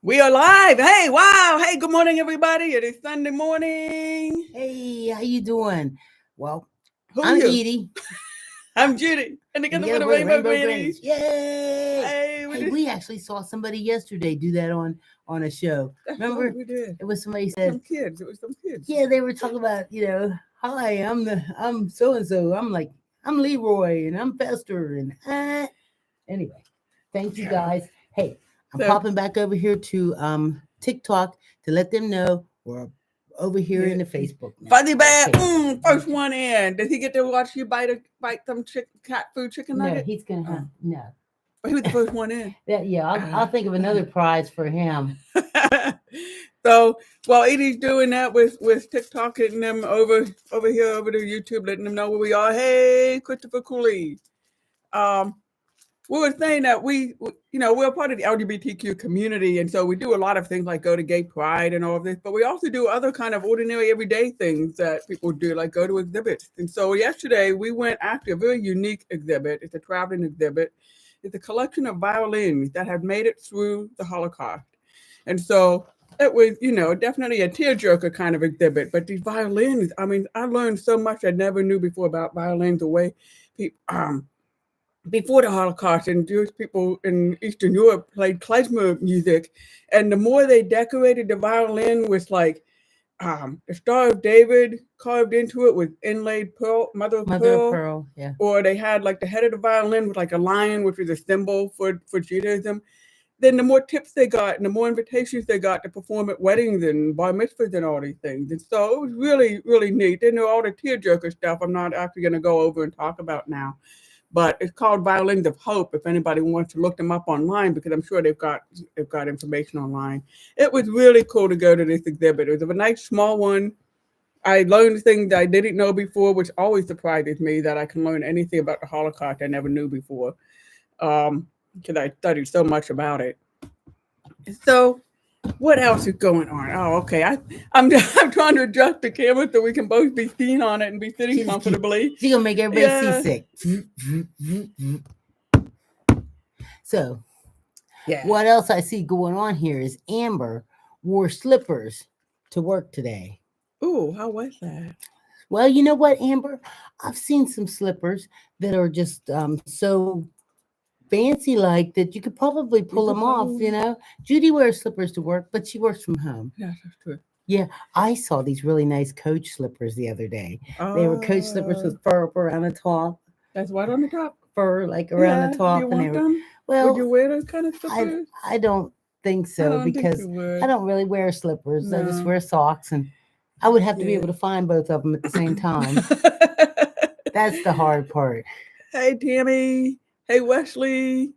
We are live. Hey, wow. Hey, good morning, everybody. It is Sunday morning. Hey, how you doing? Well, Who are I'm you? Edie. I'm Judy. And together with the We're Rainbow Rainbow Grannies. Grannies. Yay! Hey, Hey, we actually saw somebody yesterday do that on a show. That's Remember? right, we did. It was somebody said, Some kids. It was some kids. yeah, they were talking about, hi, I'm so and so. I'm like, I'm Leroy and I'm Fester and anyway. Thank you guys. Hey, I'm So, popping back over here to TikTok to let them know we're over here in the Facebook now. Fuzzy Bear, Okay. first one in. Did he get to watch you bite some cat food chicken No, nugget? he's gonna have no. But he was the first one in. I'll think of another prize for him. So while Edie's doing that with TikTok, hitting them over here over to YouTube, letting them know where we are. Hey, Christopher Cooley. We were saying that we're part of the LGBTQ community, and so we do a lot of things like go to gay pride and all of this, but we also do other kind of ordinary everyday things that people do, like go to exhibits. And so yesterday we went after a very unique exhibit. It's a traveling exhibit. It's a collection of violins that have made it through the Holocaust. And so it was, definitely a tearjerker kind of exhibit. But these violins, I mean, I learned so much I never knew before about violins, the way people, before the Holocaust, and Jewish people in Eastern Europe played klezmer music, and the more they decorated the violin with like the Star of David carved into it with inlaid pearl, mother of pearl, yeah. Or they had like the head of the violin with like a lion, which is a symbol for Judaism. Then the more tips they got, and the more invitations they got to perform at weddings and bar mitzvahs and all these things. And so it was really, really neat. Then there all the tearjerker stuff I'm not actually going to go over and talk about now. But it's called Violins of Hope. If anybody wants to look them up online, because I'm sure they've got information online. It was really cool to go to this exhibit. It was a nice small one. I learned things that I didn't know before, which always surprises me that I can learn anything about the Holocaust I never knew before, because I studied so much about it. So, what else is going on? Oh, okay. I'm trying to adjust the camera so we can both be seen on it and be sitting comfortably. She's gonna make everybody seasick. So, what else I see going on here is Amber wore slippers to work today. Ooh, how was that? Well, you know what, Amber? I've seen some slippers that are just so fancy like that you could probably pull them off, Judy wears slippers to work, but she works from home. Yeah, that's true. Yeah, I saw these really nice Coach slippers the other day. They were Coach slippers with fur up around the top. That's what on the top? Fur like around the top. You want them? Well, would you wear those kind of slippers? I don't think so, because I don't really wear slippers. No. I just wear socks, and I would have to be able to find both of them at the same time. That's the hard part. Hey, Tammy. Hey, Wesley.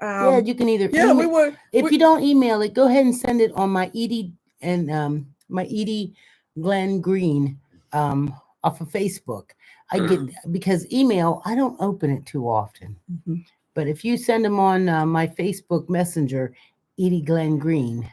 Yeah, you can either. Yeah, we were. If you don't email it, go ahead and send it on my Edie and my Edie Glenn Green off of Facebook. I get, because email, I don't open it too often. Mm-hmm. But if you send them on my Facebook Messenger, Edie Glenn Green,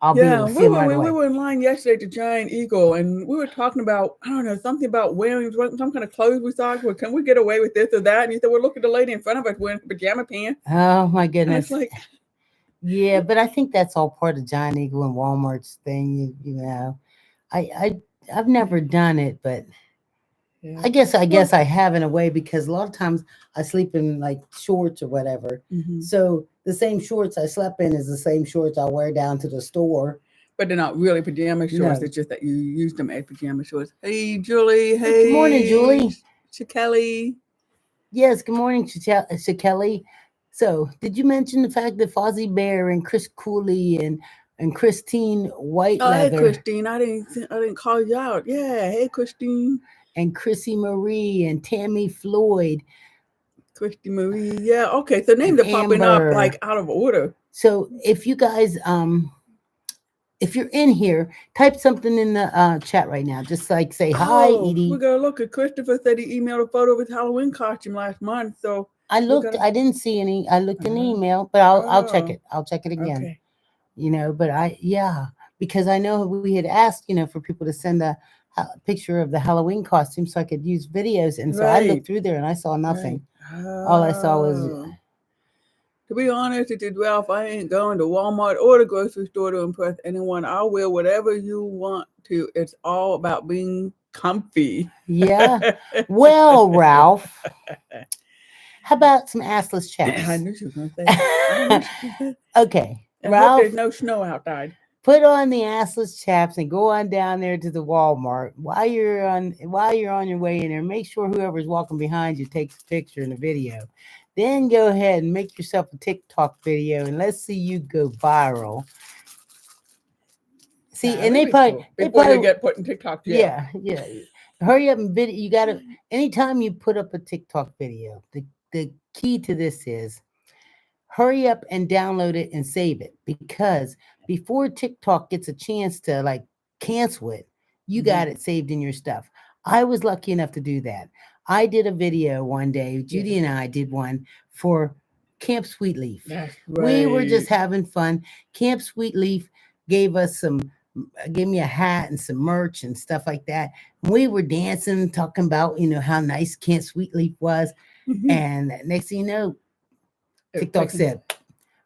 I'll be able to see them right away. We were in line yesterday at the Giant Eagle, and we were talking about, I don't know, something about wearing some kind of clothes we saw. Well, can we get away with this or that? And you said, well, look at the lady in front of us wearing pajama pants. Oh, my goodness. And it's like, yeah, but I think that's all part of Giant Eagle and Walmart's thing. I've never done it, but yeah. I guess I have in a way, because a lot of times I sleep in like shorts or whatever. Mm-hmm. So the same shorts I slept in is the same shorts I'll wear down to the store. But they're not really pajama shorts. No. It's just that you use them as pajama shorts. Hey, Julie. Hey. Good morning, Julie. Shakeli. Yes, good morning, Shakeli. So, did you mention the fact that Fozzie Bear and Chris Cooley and Christine Whiteleather? Hey, Christine. I didn't call you out. Yeah. Hey, Christine. And Chrissy Marie and Tammy Floyd. Christy Marie. Yeah. Okay. So names are popping up like out of order. So if you guys, if you're in here, type something in the chat right now. Just like say, hi, Edie. We're going to look at Christopher said he emailed a photo of his Halloween costume last month. So I looked, I didn't see any. I looked in the email, but I'll check it. I'll check it again. Okay. But because I know we had asked, for people to send a picture of the Halloween costume so I could use videos. And so I looked through there and I saw nothing. All I saw was To be honest with you, Ralph, I ain't going to Walmart or the grocery store to impress anyone. I'll wear whatever you want to. It's all about being comfy. Yeah. Well, Ralph, how about some assless chaps? I knew she was going to say that. I knew she was going to say Okay, that. I hope Ralph, there's no snow outside. put on the assless chaps and go on down there to the Walmart. While you're on your way in there, make sure whoever's walking behind you takes a picture and a video. Then go ahead and make yourself a TikTok video and let's see you go viral. See, and they before probably you get put in TikTok jail. yeah. Hurry up and video. You gotta anytime you put up a TikTok video, the key to this is hurry up and download it and save it because before TikTok gets a chance to like cancel it, you got it saved in your stuff. I was lucky enough to do that. I did a video one day. Judy and I did one for Camp Sweetleaf. That's We were just right. having fun. Camp Sweetleaf gave me a hat and some merch and stuff like that. We were dancing, talking about, how nice Camp Sweetleaf was. And next thing you know, TikTok said,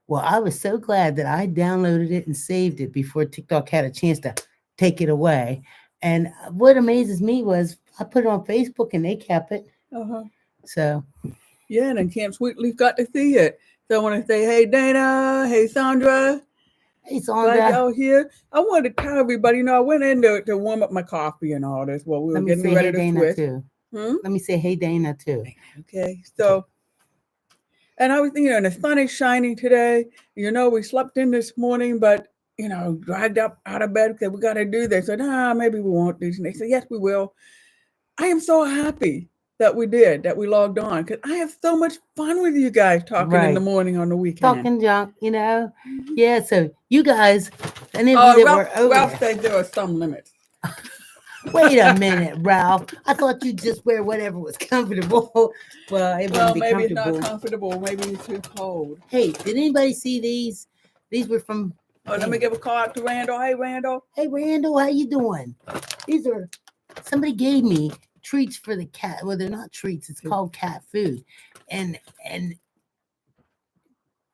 well, I was so glad that I downloaded it and saved it before TikTok had a chance to take it away. And what amazes me was I put it on Facebook and they kept it. So. Yeah, and then Camp Sweetleaf got to see it. So I want to say, hey, Dana. Hey, Sandra. Hey, Sandra. Glad y'all here. I wanted to tell everybody, I went in to warm up my coffee and all this while we were getting ready to switch. Too. Let me say, hey, Dana, too. Okay, so, and I was, and the sun is shining today. We slept in this morning, but, dragged up out of bed because we got to do this. I said, maybe we won't do this. And they said, yes, we will. I am so happy that we logged on because I have so much fun with you guys talking in the morning on the weekend. Talking junk, Yeah, so you guys, and Ralph said there are some limits. Wait a minute, Ralph. I thought you just wear whatever was comfortable. Well, maybe it's not comfortable. Maybe it's too cold. Hey, did anybody see these? These were from... let me give a call out to Randall. Hey, Randall. Hey, Randall, how you doing? These are... Somebody gave me treats for the cat. Well, they're not treats. It's called cat food. And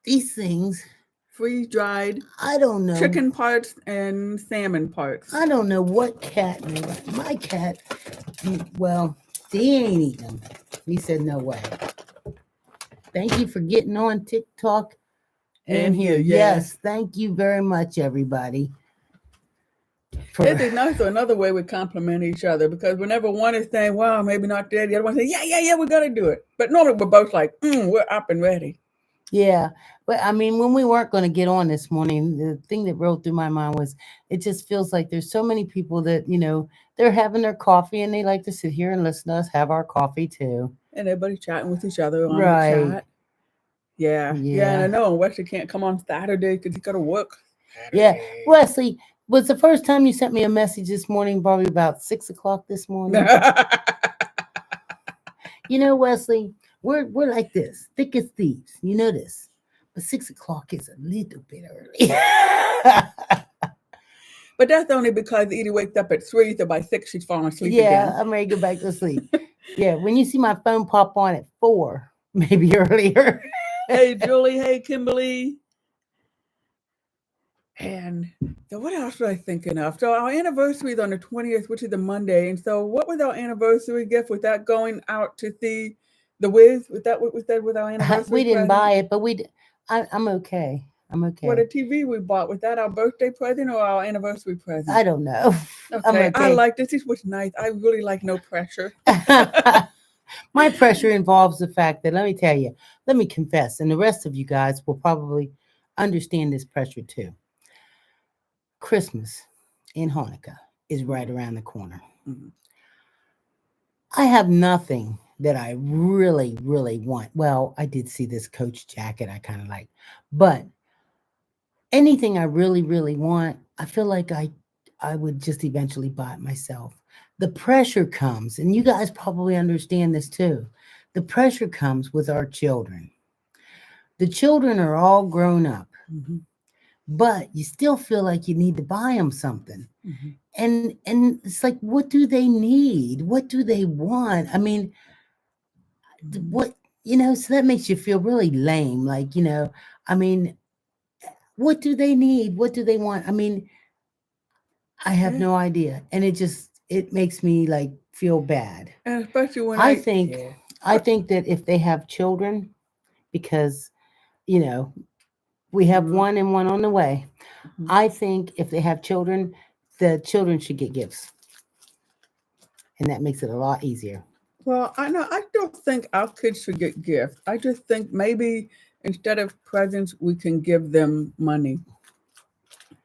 these things... Freeze-dried. I don't know. Chicken parts and salmon parts. I don't know what cat. My cat, well, he ain't eating them. He said no way. Thank you for getting on TikTok and here. Yes, thank you very much, everybody. This is also another way we compliment each other because whenever one is saying, well, maybe not today, the other one says, yeah, we got to do it. But normally we're both like, we're up and ready. Yeah. But I mean, when we weren't going to get on this morning, the thing that rolled through my mind was it just feels like there's so many people that, they're having their coffee and they like to sit here and listen to us have our coffee too. And everybody chatting with each other on the chat. Yeah. And I know Wesley can't come on Saturday because he's got to work. Yeah. Wesley, was the first time you sent me a message this morning, probably about 6:00 this morning. Wesley, we're like this, thick as thieves. You know this. But 6:00 is a little bit early. But that's only because Edie wakes up at 3, so by 6 she's falling asleep again. Yeah, I'm ready to go back to sleep. Yeah, when you see my phone pop on at 4, maybe earlier. Hey, Julie. Hey, Kimberly. And so what else was I thinking of? So our anniversary is on the 20th, which is a Monday. And so what was our anniversary gift? Was that going out to see The Wiz? Was that what we said with our anniversary We didn't present? buy it, but I'm okay. I'm okay. What a TV we bought. Was that our birthday present or our anniversary present? I don't know. Okay. I like this. This was nice. I really like no pressure. My pressure involves the fact that, let me tell you, let me confess, and the rest of you guys will probably understand this pressure too. Christmas and Hanukkah is right around the corner. Mm-hmm. I have nothing that I really, really want. Well, I did see this Coach jacket I kind of like, but anything I really, really want, I feel like I would just eventually buy it myself. The pressure comes, and you guys probably understand this too. The pressure comes with our children. The children are all grown up, but you still feel like you need to buy them something. And it's like, what do they need? What do they want? I mean, what so that makes you feel really lame. Like, I mean, what do they need? What do they want? I mean, I have Yeah. no idea. And it makes me like feel bad. And especially when I think yeah. I think that if they have children, because, you know, we have Mhm, one and one on the way. mhm. I think if they have children, the children should get gifts. And that makes it a lot easier. Well, I know I don't think our kids should get gifts. I just think maybe instead of presents, we can give them money,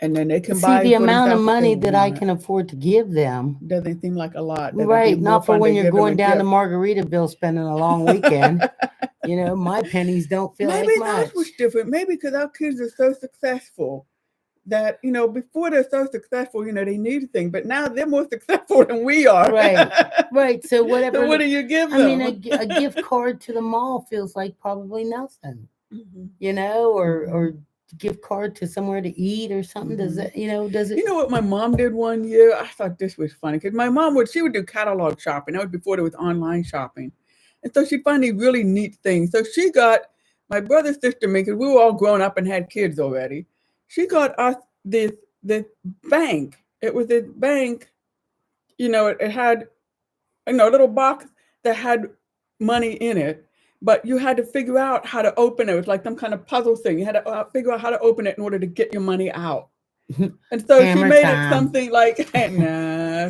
and then they can See, buy the for amount of themselves what they money that I want. can afford to give them, Doesn't seem like a lot. That would be right? more Not for fun to when you're give them a going down to gift. Margaritaville spending a long weekend. My pennies don't feel Maybe like ours was much. different. Maybe because our kids are so successful that before they're so successful, they need things, but now they're more successful than we are. Right, right. So So what whatever. do you give I mean, them? a gift card to the mall feels like probably nothing, Mhm, or mhm, gift card to somewhere to eat or something. Does mhm. that, does it? You know what my mom did one year? I thought this was funny because my mom she would do catalog shopping. That was before there was online shopping, and so she found these really neat things. So she got my brother, sister, me, because we were all grown up and had kids already. She got us this bank. It was this bank. It had a little box that had money in it, but you had to figure out how to open it. It was like some kind of puzzle thing. You had to figure out how to open it in order to get your money out. And so she Hammer made it time. something like, nah.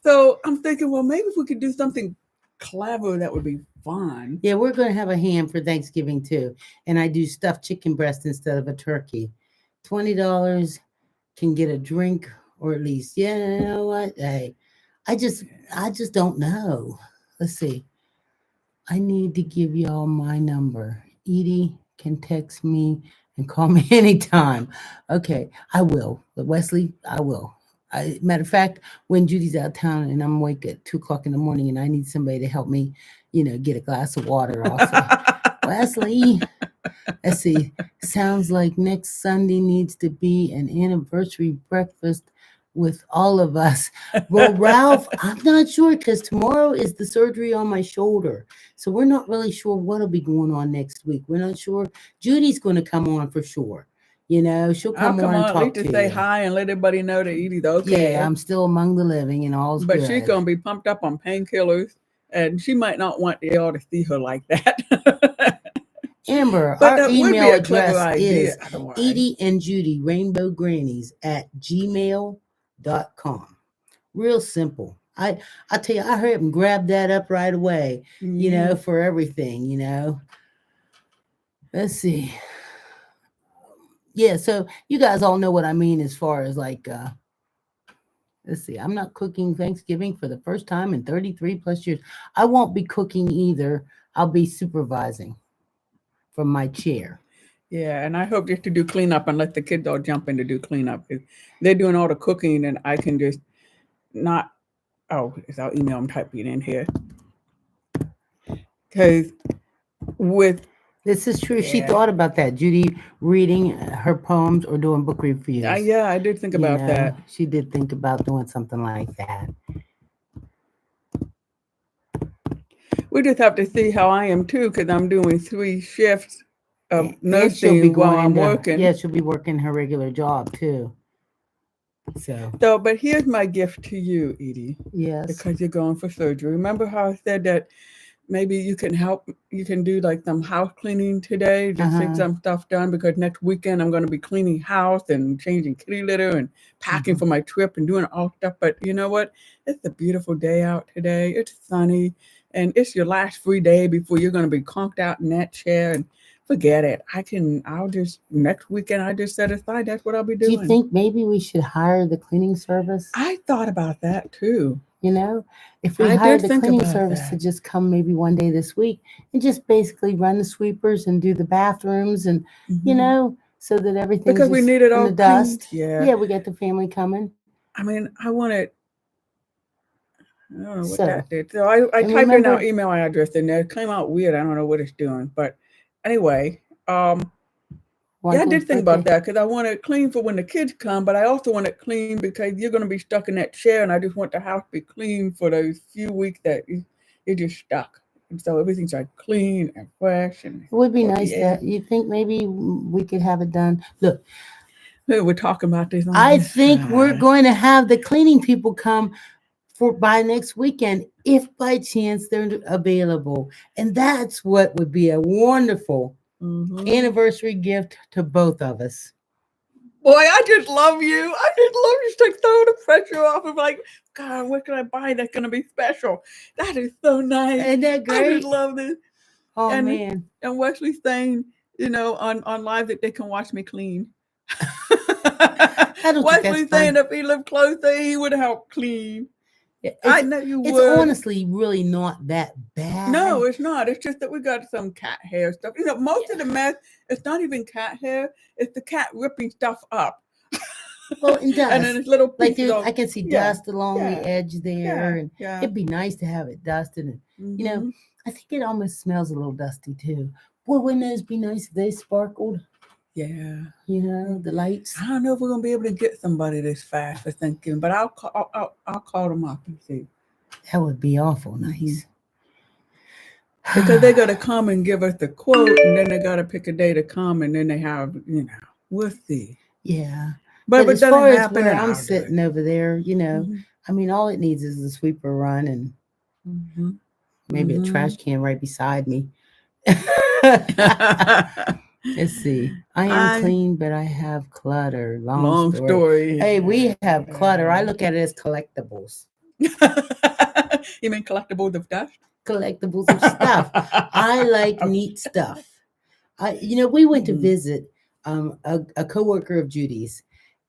So I'm thinking, well, maybe if we could do something clever, that would be fun. Yeah, we're going to have a ham for Thanksgiving too, and I do stuffed chicken breast instead of a turkey. $20 can get a drink, or at least, yeah. You know what? Hey, I just, I just don't know. Let's see. I need to give y'all my number. Edie can text me and call me anytime. Okay, I will. But Wesley, I will. Matter of fact, when Judy's out of town and I'm awake at 2 o'clock in the morning and I need somebody to help me, get a glass of water, I'll say, Wesley, let's see. Sounds like next Sunday needs to be an anniversary breakfast with all of us. Well, Ralph, I'm not sure because tomorrow is the surgery on my shoulder. So we're not really sure what'll be going on next week. We're not sure. Judy's going to come on for sure. She'll I'll come come on and on at least talk to to say you. hi and let everybody know that Edie's Yeah, okay. I'm still among the living and all's But she's good. gonna be pumped up on painkillers, and she might not want y'all to see her like that. Amber, But our that would be email a clever address idea is otherwise. Edie and Judy Rainbow Grannies at gmail.com. Real simple. I tell you, I heard him grab that up right away, Mhm. for everything. Let's see. Yeah, so you guys all know what I mean as far as like let's see. I'm not cooking Thanksgiving for the first time in 33 plus years. I won't be cooking either. I'll be supervising from my chair. Yeah, and I hope just to do cleanup and let the kids all jump in to do cleanup. 'Cause they're doing all the cooking, and I can just not. Oh, it's our email. I'm typing in here because with This is true. She yeah, thought about that. Judy reading her poems or doing book reviews. yeah, I did think about that. She did think about doing something like that. We just have to see how I am too, because I'm doing 3 shifts of And she'll be nursing while going I'm into, working. yeah, she'll be working her regular job too. So, So, but here's my gift to you, Edie, yes. because you're going for surgery. Remember how I said that maybe you can help, you can do like some house cleaning today, just get Uh-huh. some stuff done because next weekend I'm going to be cleaning house and changing kitty litter and packing Mhm. for my trip and doing all stuff. But you know what? It's a beautiful day out today. It's sunny and it's your last free day before you're going to be conked out in that chair and forget it. I'll just, next weekend I just set aside. That's what I'll be Do you doing. think maybe we should hire the cleaning service? I thought about that too. You know, if we I hired did the think cleaning about service to that. just come maybe one day this week and just basically run the sweepers and do the bathrooms and, Hmm. so that everything's Because we just need it in all the cleaned. dust. Yeah. Yeah, we got the family coming. I mean, I wanted I don't know what So, that did. So I and typed in our remember, email address and it came out weird. I don't know what it's doing. But anyway, yeah, I Wonderful's did think about birthday. that because I want it clean for when the kids come, but I also want it clean because you're going to be stuck in that chair and I just want the house to be clean for those few weeks that you're just stuck. And so everything's like clean and fresh and It would be for the nice air. that you think maybe we could have it done. Look, We're talking about this on I this think we're side. going to have the cleaning people come for by next weekend if by chance they're available. And that's what would be a wonderful Mhm. anniversary gift to both of us. Boy, I just love you. I just love you to throw the pressure off of like, God, what can I buy that's gonna be special? That is so nice. Isn't that I just great? love this. Oh And man. and Wesley's saying, on live that they can watch me clean. I don't think that's Wesley's saying fun. if he lived closer, he would help clean. I It's know you it's would. honestly really not that bad. No, it's not. It's just that we got some cat hair stuff. Most of the mess, it's not even cat hair. It's the cat ripping stuff up. Well, and And then dust. it's little Like pieces I of, can see yeah, dust along the yeah, edge there, yeah, and yeah. it'd be nice to have it dusted. And Mm-hmm. I think it almost smells a little dusty too. Boy, wouldn't those be nice if they sparkled? Yeah. The lights. I don't know if we're gonna be able to get somebody this fast for Thanksgiving, but I'll call them up and see. That would be awful nice. Because they gotta come and give us the quote, and then they gotta pick a day to come, and then they have, we'll see. Yeah. But if it as far doesn't as happen, where then I'm I'll do sitting it. over there, Mhm. I mean, all it needs is a sweeper run and Mhm. maybe a Mhm. trash can right beside me. Let's see. I am I clean, but I have clutter. Long long story. story. Hey, we have clutter. I look at it as collectibles. You mean collectibles of dust? Collectibles of stuff. I like neat stuff. We went to Mhm. visit a coworker of Judy's,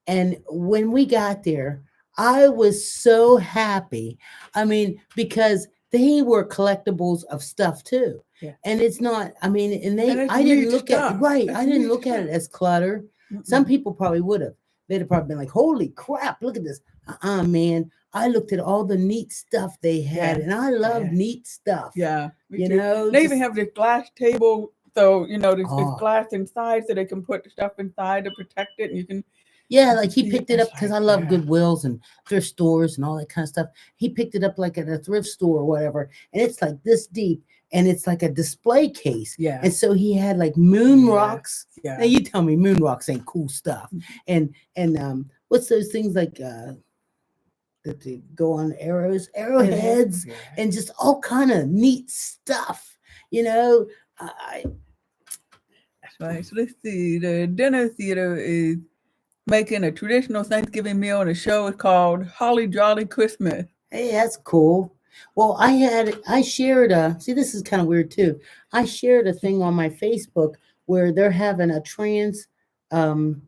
and when we got there, I was so happy. I mean, because they were collectibles of stuff too. Yeah. And it's not, I mean, And it's I didn't neat look at, stuff. right, It's I didn't neat look at stuff. it as clutter. Some people probably would have. They'd have probably been like, holy crap, look at this. Man. I looked at all the neat stuff they had, Yeah. and I love Yeah. neat stuff. Yeah. Me You too. know, They even just, have this glass table, so there's oh, glass inside, so they can put the stuff inside to protect it, and you can yeah, like he see it. picked it It's up because like, I love yeah. Goodwills and thrift stores and all that kind of stuff. He picked it up like at a thrift store or whatever, and it's like this deep, and it's like a display case. Yeah. And so he had like moon Yeah. rocks. Yeah. Now you tell me moon rocks ain't cool stuff. And what's those things like that they go on arrowheads, Yeah. and just all kind of neat stuff. I That's right. So let's see. The dinner theater is making a traditional Thanksgiving meal, and the show is called Holly Jolly Christmas. Hey, that's cool. Well, I shared see, this is kind of weird too. I shared a thing on my Facebook where they're having a trans um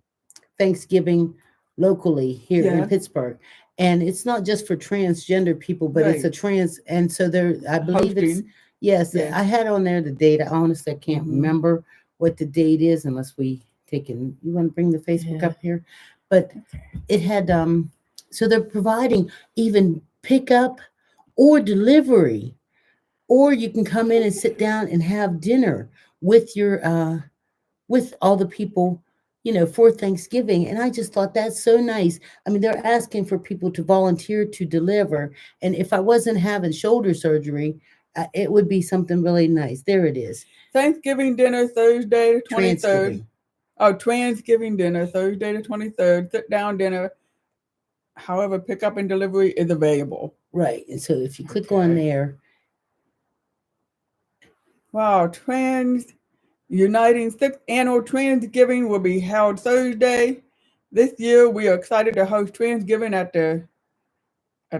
Thanksgiving locally here in Yeah. Pittsburgh. And it's not just for transgender people, but it's a Right. trans, and so I believe it's, Hosting. yes, Yeah. I had on there the date. I honestly can't Mhm. remember what the date is unless we take in. You want to bring the Facebook Yeah. up here? But it had so they're providing even pickup or delivery, or you can come in and sit down and have dinner with your with all the people, for Thanksgiving. And I just thought that's so nice. I mean, they're asking for people to volunteer to deliver, and if I wasn't having shoulder surgery, it would be something really nice. There it is. Thanksgiving dinner Thursday the 23rd. Transgiving. Oh, Transgiving dinner Thursday the 23rd. Sit down dinner. However, pickup and delivery is available. Right. And so if you click on Okay. there, Wow, Uniting 6th Annual Transgiving will be held Thursday. This year, we are excited to host Transgiving at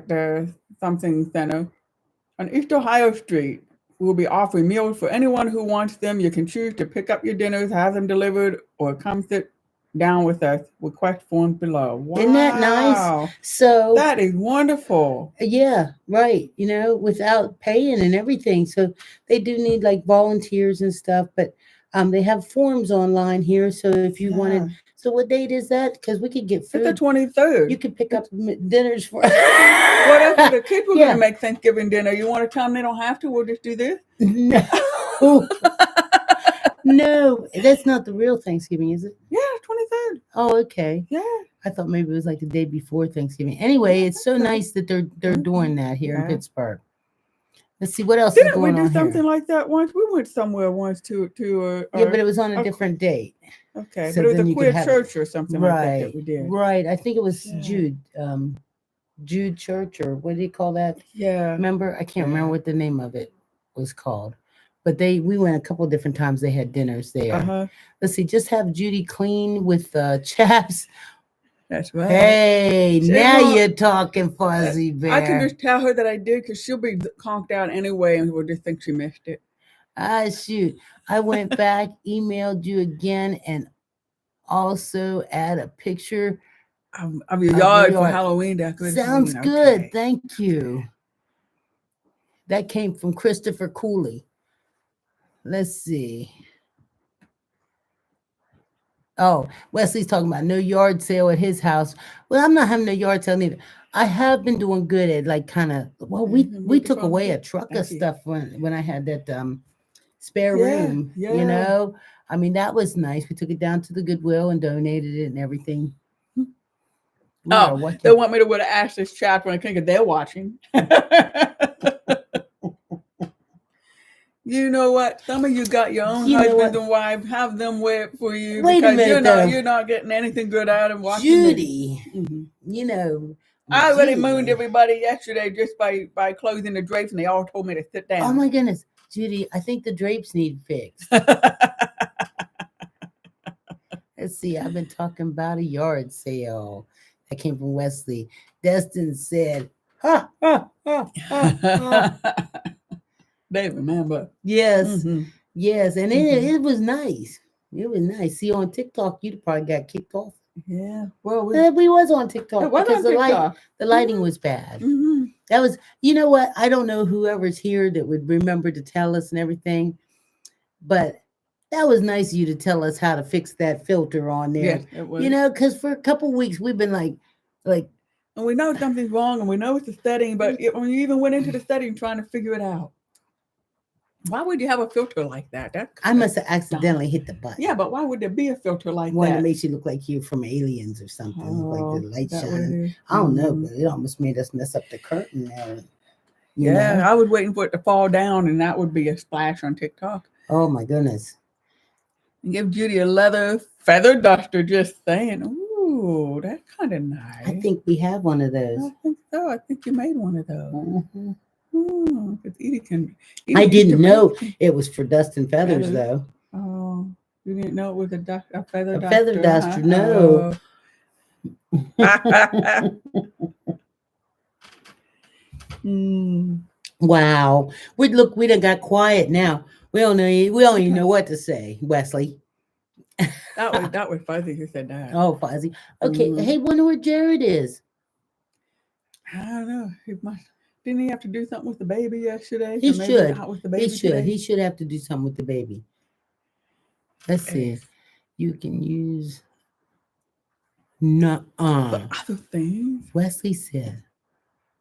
the something center on East Ohio Street. We will be offering meals for anyone who wants them. You can choose to pick up your dinners, have them delivered, or come sit down with us. Request forms below. Wow. Isn't that nice? So that is wonderful. Yeah, right. Without paying and everything. So they do need like volunteers and stuff, but they have forms online here. So if you wanted, so what date is that? Because we could get food. It's the 23rd. You could pick up dinners for. Well, that's for the kids. We're Yeah. gonna make Thanksgiving dinner. You want to tell them they don't have to? We'll just do this. No, no, that's not the real Thanksgiving, is it? Yeah, 23rd. Oh, okay. Yeah. I thought maybe it was like the day before Thanksgiving. Anyway, it's so nice that they're doing that here in Pittsburgh. Let's see what else is Didn't we going do on something here. like that once? We went somewhere once to Yeah, but it was on a a- different date. okay, So but it was then a you could queer have church or something like that right, we did. right. I think it was Yeah. Jude Church, or what do you call that? Yeah. Remember? I can't remember Yeah. what the name of it was called. But we went a couple different times. They had dinners there. Uh-huh. Let's see, just have Judy clean with chaps. That's right. Hey, She now won't- you're talking, Fuzzy I can Bear. just tell her that I did because she'll be conked out anyway and will just think she missed it. Ah, shoot. I went back, emailed you again, and also add a picture Of your of yard for your Halloween decorations. Sounds Okay. good. Thank you. That came from Christopher Cooley. Let's see. Oh, Wesley's talking about no yard sale at his house. Well, I'm not having no yard sale neither. I have been doing good at like kind of. Well, we Mhm, took away a wonderful. truck of Thank you. stuff when I had that spare Yeah, room. yeah. You know, I mean that was nice. We took it down to the Goodwill and donated it and everything. We are Oh, watching. they want me to wear the Ashley's chapter when I think they're watching. You know what? Some of you got your own You know husbands what? and wives. Have them wear it for you Wait a because minute, though. you're not getting anything good out of watching me. Judy, Mhm. you know, I already Judy. mooned everybody yesterday just by closing the drapes, and they all told me to sit down. Oh my goodness, Judy, I think the drapes need fixed. Let's see, I've been talking about a yard sale. That came from Wesley. Destin said, ha, ha, ha, ha, ha. They remember. Yes, Mhm. yes, and Mhm. it was nice. It was nice. See, on TikTok, you probably got kicked off. Yeah. Well, We was on TikTok it was because on TikTok. the lighting was bad. Mhm. That was, you know what? I don't know whoever's here that would remember to tell us and everything, but that was nice of you to tell us how to fix that filter on there. Yes, it was. You know, because for a couple weeks we've been like, And we know something's wrong, and we know it's a setting, but when you even went into the setting trying to figure it out, why would you have a filter like that? I must have accidentally hit the button. Yeah, but why would there be a filter like One that? that makes you look like you're from Aliens or something, like the light is that what it shining. is? I don't know, Mhm. but it almost made us mess up the curtain there. Yeah, know? I was waiting for it to fall down, and that would be a splash on TikTok. Oh my goodness. And give Judy a leather feather duster, just saying. Ooh, that's kind of nice. I think we have one of those. I think so. I think you made one of those. Mhm. Because Edie can. I Edie didn't can know make- it was for dust and feathers, Feathers. though. Oh, you didn't know it was a feather A duster? feather duster, no. Mm. Wow. We done got quiet now. We don't even know what to say, Wesley. That was Fuzzy who said that. Oh, Fuzzy. Okay. Mhm. Hey, wonder where Jared is. I don't know. Didn't he have to do something with the baby yesterday? He So maybe should. out with the baby He should. today? He should have to do something with the baby. Let's see. You can use But other things. Wesley said,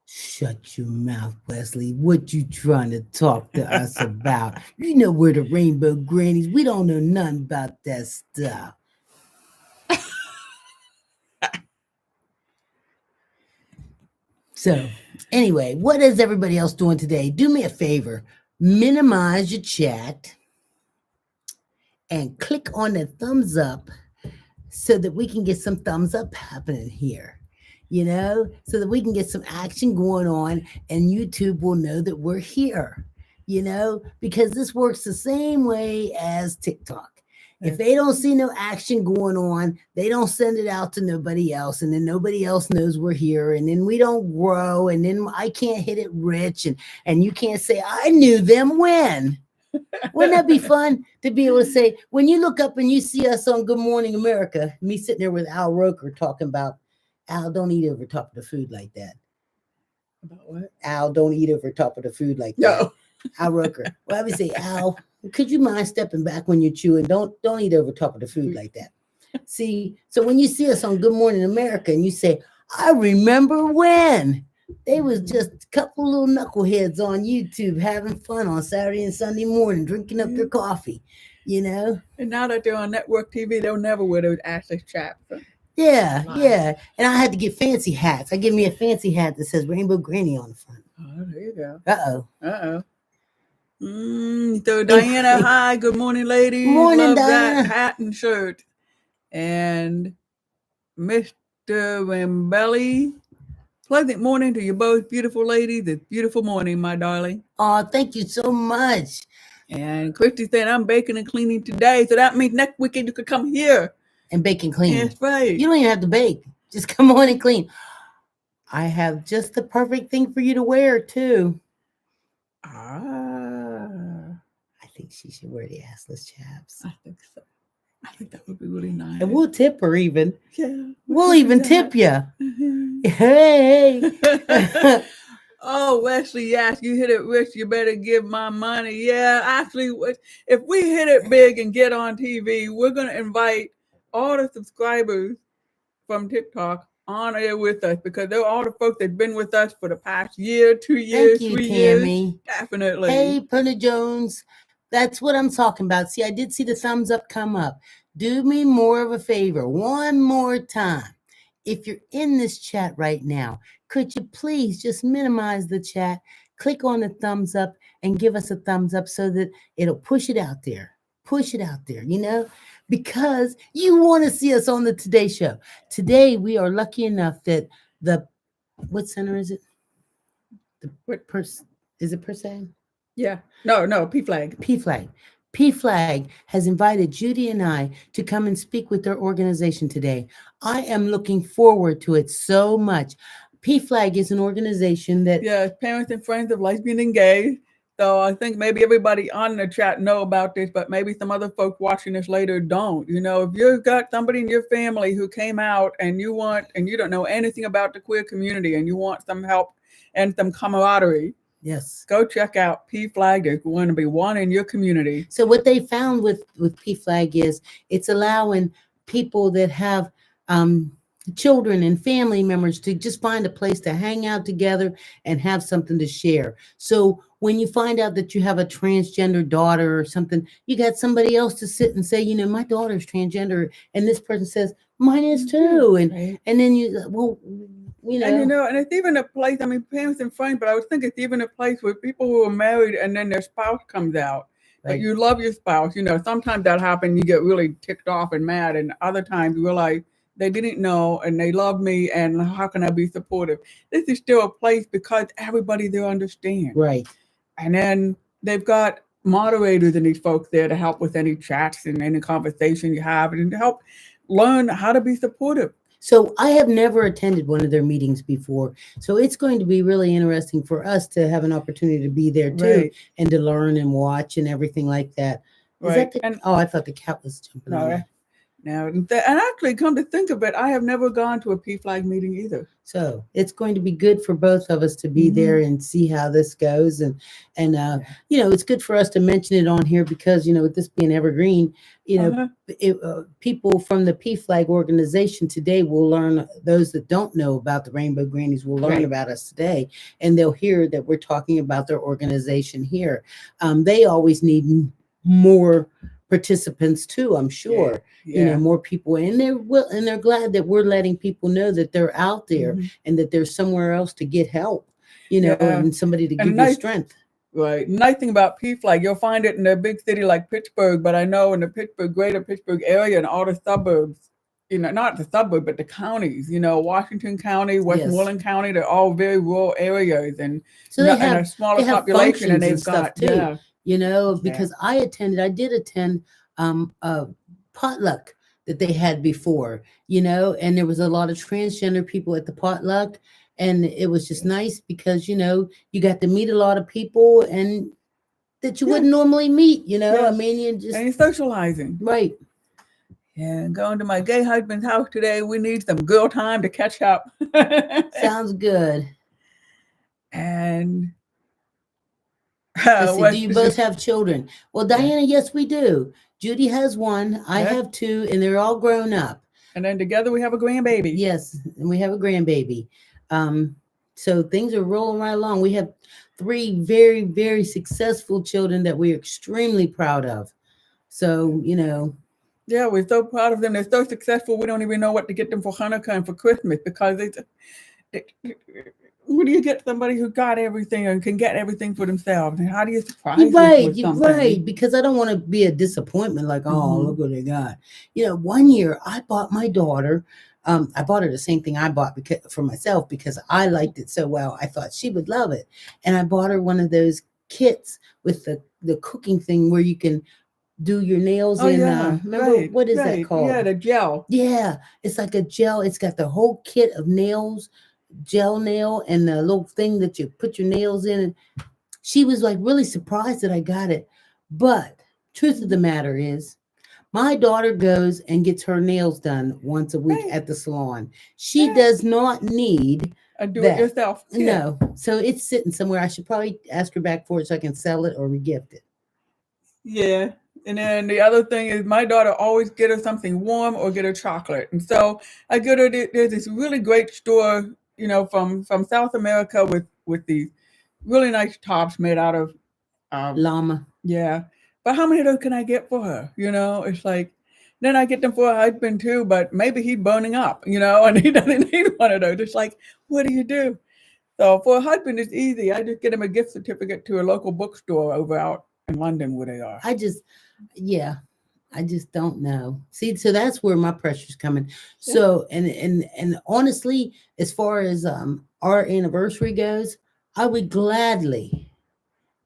shut your mouth, Wesley. What you trying to talk to us about? You know we're the Rainbow Grannies. We don't know nothing about that stuff. So, anyway, what is everybody else doing today? Do me a favor. Minimize your chat and click on the thumbs up so that we can get some thumbs up happening here, so that we can get some action going on and YouTube will know that we're here, because this works the same way as TikTok. If they don't see no action going on, they don't send it out to nobody else, and then nobody else knows we're here, and then we don't grow, and then I can't hit it rich, and you can't say, I knew them when. Wouldn't that be fun to be able to say, when you look up and you see us on Good Morning America, me sitting there with Al Roker talking about, Al, don't eat over top of the food like that. About what? Al, don't eat over top of the food like that. No. Al Roker. Well, I would say, Al, could you mind stepping back when you're chewing? Don't eat over top of the food like that. See, so when you see us on Good Morning America and you say, I remember when. They was just a couple little knuckleheads on YouTube having fun on Saturday and Sunday morning, drinking up their coffee, And now that they're on network TV, they'll never wear those Ashley chaps. Yeah, Live. yeah. And I had to get fancy hats. I give me a fancy hat that says Rainbow Granny on the front. Oh, there you go. Uh-oh. So Diana, hi, good morning, ladies. Morning, Love Diana. that hat and shirt. And Mr. Rambelli, pleasant morning to you both, beautiful ladies. It's beautiful morning, my darling. Oh, thank you so much. And Christy said, I'm baking and cleaning today. So that means next weekend you could come here. And bake and clean. That's right. You don't even have to bake. Just come on and clean. I have just the perfect thing for you to wear, too. I think she should wear the assless chaps. I think so. I think that would be really nice. And we'll tip her even. Yeah. We'll even tip you. Hey. Oh, Wesley, yes, you hit it rich. You better give my money. Yeah, actually, if we hit it big and get on TV, we're going to invite all the subscribers from TikTok on air with us because they're all the folks that've been with us for the past year, 2 years, Thank you, 3 Tammy. years. Definitely. Hey, Punta Jones. That's what I'm talking about. See, I did see the thumbs up come up. Do me more of a favor. One more time. If you're in this chat right now, could you please just minimize the chat, click on the thumbs up, and give us a thumbs up so that it'll push it out there. Push it out there, because you want to see us on the Today Show. Today, we are lucky enough that what center is it? Is it per se? Yeah. No, PFLAG. PFLAG. PFLAG has invited Judy and I to come and speak with their organization today. I am looking forward to it so much. PFLAG is an organization that... Yeah, Parents and Friends of Lesbian and Gay. So I think maybe everybody on the chat know about this, but maybe some other folks watching this later don't. If you've got somebody in your family who came out and you don't know anything about the queer community and you want some help and some camaraderie, yes, go check out PFLAG. There's going to be one in your community. So what they found with PFLAG is it's allowing people that have children and family members to just find a place to hang out together and have something to share. So when you find out that you have a transgender daughter or something, you got somebody else to sit and say, my daughter's transgender, and this person says, mine is too. And then and it's even a place, Parents and Friends, but I would think it's even a place where people who are married and then their spouse comes out. Right. But you love your spouse, sometimes that happens, you get really ticked off and mad, and other times you realize they didn't know and they love me, and how can I be supportive? This is still a place because everybody there understands. Right. And then they've got moderators and these folks there to help with any chats and any conversation you have and to help learn how to be supportive. So I have never attended one of their meetings before. So it's going to be really interesting for us to have an opportunity to be there too, right, and to learn and watch and everything like that. Right. I thought the cat was jumping on. Now, and actually, come to think of it, I have never gone to a PFLAG meeting either. So it's going to be good for both of us to be there and see how this goes. And it's good for us to mention it on here because, with this being evergreen, people from the PFLAG organization today will learn, those that don't know about the Rainbow Grannies will learn about us today, and they'll hear that we're talking about their organization here. They always need more participants too, I'm sure. More people, and they're glad that we're letting people know that they're out there and that there's somewhere else to get help, and somebody to give you strength. Right. Nice thing about PFLAG, you'll find it in a big city like Pittsburgh, but I know in the greater Pittsburgh area and all the suburbs, not the suburb, but the counties, Washington County, Westmoreland County, they're all very rural areas, and so they have a smaller population, and they've got too. Because I did attend a potluck that they had before, and there was a lot of transgender people at the potluck, and it was just nice because, you got to meet a lot of people and that you wouldn't normally meet, you just... And socializing. Right. Yeah, going to my gay husband's house today. We need some girl time to catch up. Sounds good. And... do you both have children? Well, Diana, yes, we do. Judy has one. I have two, and they're all grown up. And then together we have a grandbaby. Yes, and we have a grandbaby. So things are rolling right along. We have 3 very, very successful children that we're extremely proud of. So, Yeah, we're so proud of them. They're so successful. We don't even know what to get them for Hanukkah and for Christmas because it, what do you get somebody who got everything and can get everything for themselves? And how do you surprise them with You're something? right, because I don't want to be a disappointment. Like, oh, Mhm. look what they got. One year I bought my daughter. I bought her the same thing I bought for myself because I liked it so well. I thought she would love it, and I bought her one of those kits with the cooking thing where you can do your nails Oh in. yeah, Remember right, what is that right. Yeah, called? the gel. Yeah, it's like a gel. It's got the whole kit of nails, gel nail, and the little thing that you put your nails in. She was like really surprised that I got it. But truth of the matter is, my daughter goes and gets her nails done once a week Right. at the salon. She Yeah. does not need A that. do-it-yourself kit. No. So it's sitting somewhere. I should probably ask her back for it so I can sell it or regift it. Yeah. And then the other thing is my daughter always get her something warm or get her chocolate. And so I get her there's this really great store, from South America with these really nice tops made out of Llama. yeah. But how many of those can I get for her? It's like then I get them for her husband too, but maybe he's burning up, and he doesn't need one of those. It's like, what do you do? So for a husband, it's easy. I just get him a gift certificate to a local bookstore over out in London where they are. Yeah, I just don't know. See, so that's where my pressure's coming. Yeah. So, and honestly, as far as our anniversary goes, I would gladly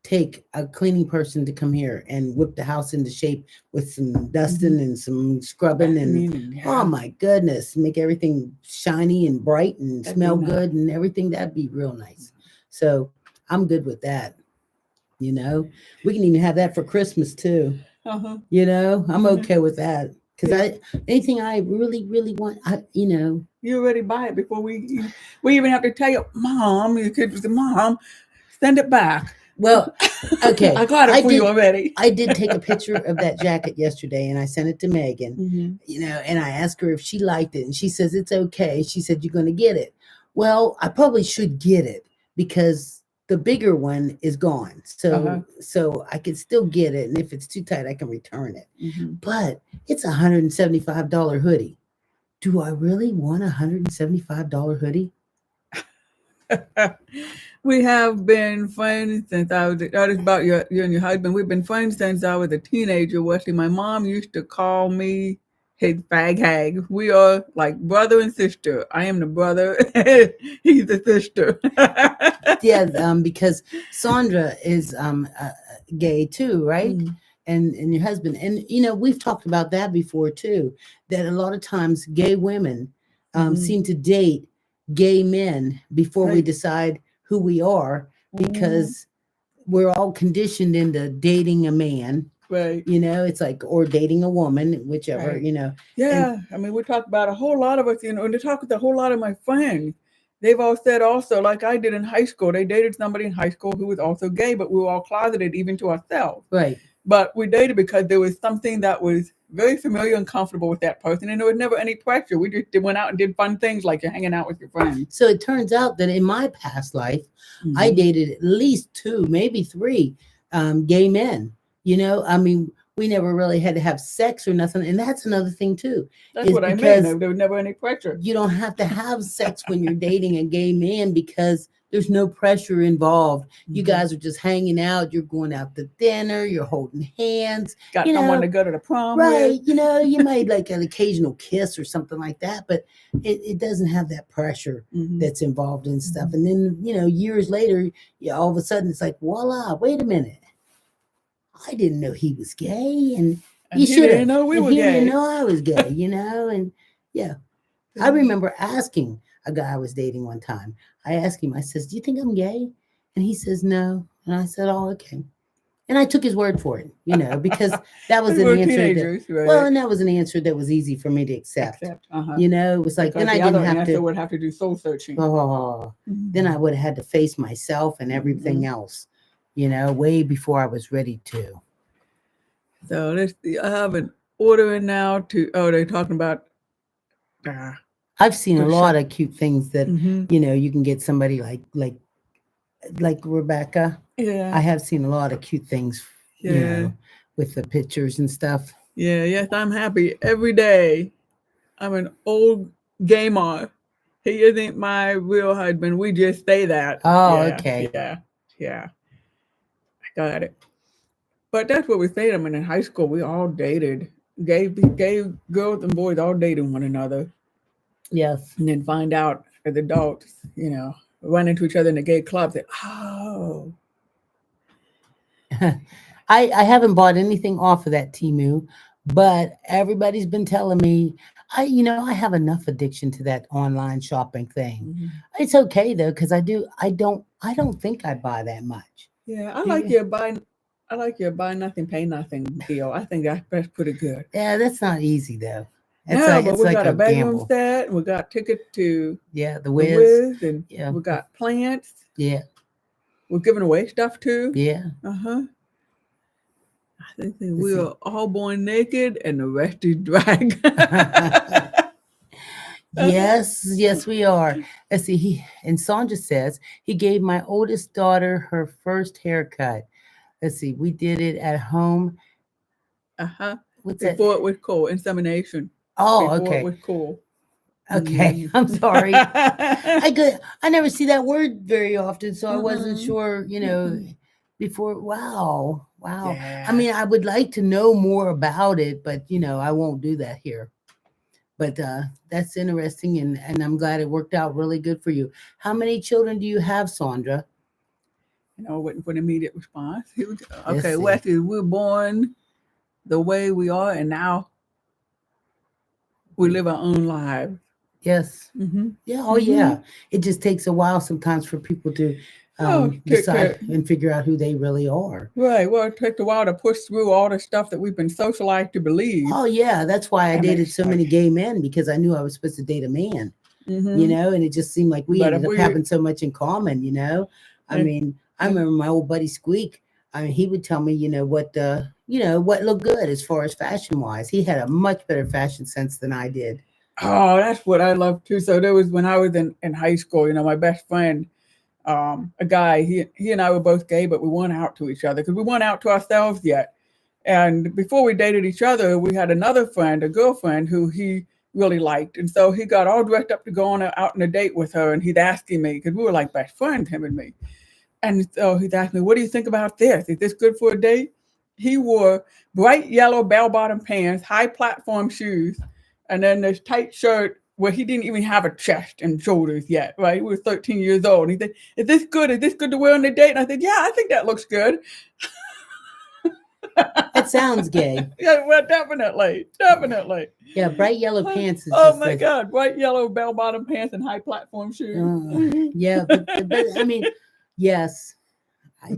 take a cleaning person to come here and whip the house into shape with some dusting and some scrubbing and oh my goodness, make everything shiny and bright and smell good and everything. That'd be real nice. So I'm good with that. We can even have that for Christmas too. Uh-huh. I'm okay with that because anything I really, really want, you already buy it before we even have to tell you, Mom, your kid was Mom, send it back. Well, okay. I got it for you already. I did take a picture of that jacket yesterday and I sent it to Megan, and I asked her if she liked it and she says, it's okay. She said, you're going to get it. Well, I probably should get it because the bigger one is gone. So I can still get it. And if it's too tight, I can return it. But it's $175 hoodie. Do I really want a $175 hoodie? We have been friends since that is about you and your husband. We've been friends since I was a teenager, Wesley. My mom used to call me his fag hag. We are like brother and sister. I am the brother. He's the sister. Yeah, because Sandra is gay too, right? And your husband. And we've talked about that before too, that a lot of times gay women seem to date gay men before we decide who we are, because we're all conditioned into dating a man. Right. It's like, or dating a woman, whichever, right. Yeah. I mean, we talked about a whole lot of us, and to talk with a whole lot of my friends. They've all said also, like I did in high school, they dated somebody in high school who was also gay, but we were all closeted even to ourselves. Right. But we dated because there was something that was very familiar and comfortable with that person, and there was never any pressure. We just went out and did fun things like you're hanging out with your friends. So it turns out that in my past life, I dated at least 2, maybe 3 gay men. I mean, we never really had to have sex or nothing. And that's another thing too. That's what I mean. There was never any pressure. You don't have to have sex when you're dating a gay man because there's no pressure involved. You guys are just hanging out. You're going out to dinner. You're holding hands. Got someone to go to the prom right, with. You might like an occasional kiss or something like that, but it doesn't have that pressure that's involved in stuff. And then, years later, all of a sudden it's like, voila, wait a minute. I didn't know he was gay, and you should have. Know we were he gay. didn't know I was gay, and yeah. I remember asking a guy I was dating one time. I asked him, I says, do you think I'm gay? And he says, no. And I said, oh, okay. And I took his word for it, because that was an answer. Right? Well, and that was an answer that was easy for me to accept. It was like, because then I didn't have to. Would have to do soul searching. Then I would have had to face myself and everything else, way before I was ready to. So let's see. I have an order in now to. Oh, they're talking about. I've seen a lot of cute things that you can get somebody like Rebecca. Yeah, I have seen a lot of cute things. With the pictures and stuff. Yeah, yes, I'm happy every day. I'm an old gamer. He isn't my real husband. We just say that. Oh, Yeah, okay. yeah, yeah. I got it. But that's what we say. I mean, in high school, we all dated. Gay girls and boys all dated one another, Yes. and then find out as adults, run into each other in the gay clubs. That oh, I haven't bought anything off of that Timu, but everybody's been telling me I have enough addiction to that online shopping thing. mhm. It's okay though, because I don't think I buy that much. Yeah, Do you? I like your buy nothing, pay nothing deal. I think that's pretty good. Yeah, that's not easy though. It's No, like but it's we like got a a bedroom gamble. set, we got tickets to Yeah, the the whiz. Wiz, and Yeah, we got plants. yeah, We're giving away stuff too. yeah. Uh huh. I think that Let's we see. are all born naked and the rest is drag. Yes, yes, we are. Let's see. And Sandra says he gave my oldest daughter her first haircut. Let's see. We did it at home. Uh-huh. What's that? Before it was cool. Insemination. Oh, Before it okay. was cool. Okay. Mm. I'm sorry. I never see that word very often, so I wasn't Mm-mm. sure, Mm-mm. before. Wow. Wow. I Yeah. mean, I would like to know more about it, but I won't do that here. But that's interesting, and I'm glad it worked out really good for you. How many children do you have, Sandra? Waiting for an immediate response. Let's Okay, see. Wesley, we're born the way we are, and now we We live our own lives. Yes. Mm-hmm. Yeah. Oh, Mm-hmm. yeah. It just takes a while sometimes for people to Oh, decide and figure out who they really are. right. Well, it takes a while to push through all the stuff that we've been socialized to believe. Oh, yeah. That's why I And dated it's so like, many gay men because I knew I was supposed to date a man, mm-hmm. and it just seemed like we But if ended up we, having so much in common. I and, mean, I and, remember my old buddy Squeak. I mean, he would tell me, what looked good as far as fashion wise. He had a much better fashion sense than I did. oh, that's what I love too. So there was when I was in high school, my best friend, a guy, he and I were both gay, but we weren't out to each other because we weren't out to ourselves yet. And before we dated each other, we had another friend, a girlfriend who he really liked. And so he got all dressed up to go out on a date with her. And he's asking me, because we were like best friends, him and me. And so he's asking me, what do you think about this? Is this good for a date? He wore bright yellow bell bottom pants, high platform shoes, and then this tight shirt where he didn't even have a chest and shoulders yet, right? He was 13 years old. And he said, is this good? Is this good to wear on a date? And I said, yeah, I think that looks good. It sounds gay. Yeah, well, definitely, definitely. Yeah, bright yellow pants is Oh just my like, God, bright yellow bell bottom pants and high platform shoes. yeah, but I mean, yes, I,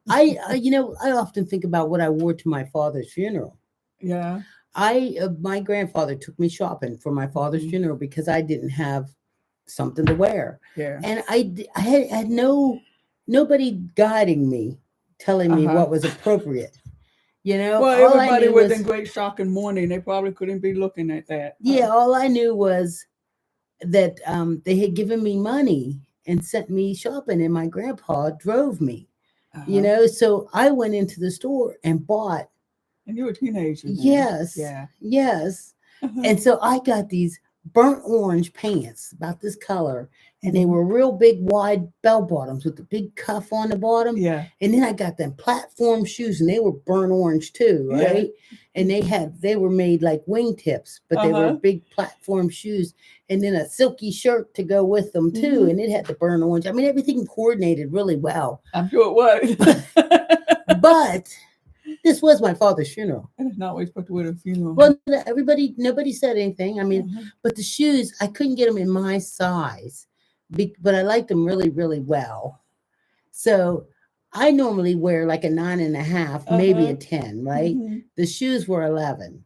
I often think about what I wore to my father's funeral. Yeah. My grandfather took me shopping for my father's Mhm. funeral because I didn't have something to wear, Yeah. and I had nobody guiding me, telling me Uh-huh. what was appropriate. Well, All I everybody knew was was, in great shock and mourning. They probably couldn't be looking at that. yeah, all I knew was that they had given me money and sent me shopping, and my grandpa drove me. Uh-huh. So I went into the store and bought. And you were a teenager then. Yes, Yeah. yes. Uh-huh. And so I got these burnt orange pants about this color, and they Mhm. were real big, wide bell bottoms with the big cuff on the bottom. Yeah. And then I got them platform shoes, and they were burnt orange too, Yeah. right? And they were made like wingtips, but they were Uh-huh. big platform shoes, and then a silky shirt to go with them too, Mhm. and it had the burnt orange. I mean, everything coordinated really well. I'm sure it was. But this was my father's funeral. And it's not always supposed to wear a funeral. Well, nobody said anything. I mean, Uh-huh. but the shoes, I couldn't get them in my size, but I liked them really, really well. So I normally wear like a 9.5, maybe a Uh-huh. 10, right? Mhm. The shoes were 11.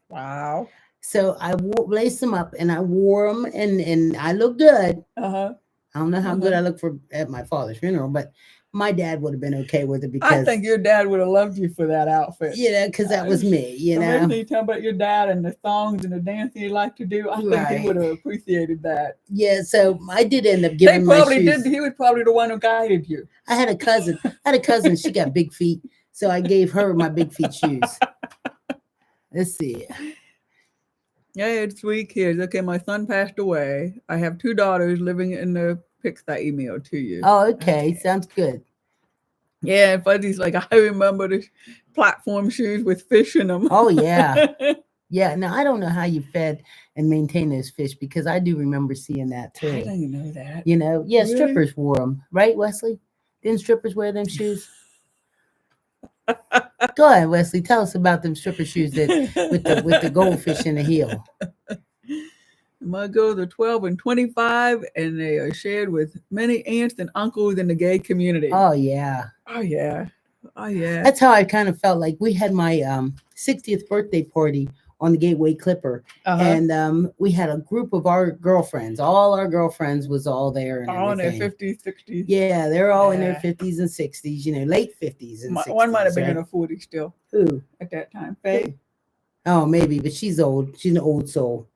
Wow. So I laced them up and I wore them, and I looked good. Uh-huh. I don't know how good Uh-huh. I looked at my father's funeral, but my dad would have been okay with it I because, think your dad would have loved you for that outfit. because that was me. Imagine you talking about your dad and the songs and the dancing he liked to do. I think he Right. would have appreciated that. Yeah, so I did end up They giving my probably shoes. did. He was probably the one who guided you. I had a cousin. She got big feet, so I gave her my big feet shoes. Let's see. Yeah, it's 3 kids. Okay, my son passed away. I have 2 daughters living in the pics I emailed to you. Oh, okay. Sounds good. Yeah, and Fuzzy's like, I remember the platform shoes with fish in them. Oh, yeah. Yeah. Now, I don't know how you fed and maintained those fish because I do remember seeing that I too. didn't know that. Yeah, Really? strippers wore them, right, Wesley? Didn't strippers wear them shoes? Go ahead, Wesley. Tell us about them stripper shoes that with the goldfish in the heel. My girls are 12 and 25, and they are shared with many aunts and uncles in the gay community. Oh yeah. Oh, yeah. Oh, yeah. That's how I kind of felt like we had my 60th birthday party on the Gateway Clipper, and we had a group of our girlfriends. All our girlfriends was all there, and all everything. in their 50s, 60s. Yeah, they're all in their 50s and 60s. Late 50s and 60s. One might have been right? in her 40s still. Who at that time? Faye. Oh, maybe, but she's old. She's an old soul.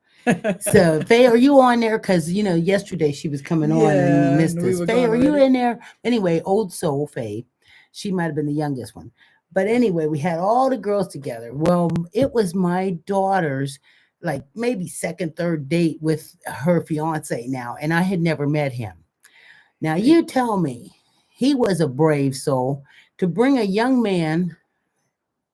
So Faye, are you on there? Because yesterday she was coming on and missed us. Faye, are you in there? Anyway, old soul Faye. She might have been the youngest one. But anyway, we had all the girls together. Well, it was my daughter's like maybe second, third date with her fiance now, and I had never met him. Now you tell me, he was a brave soul to bring a young man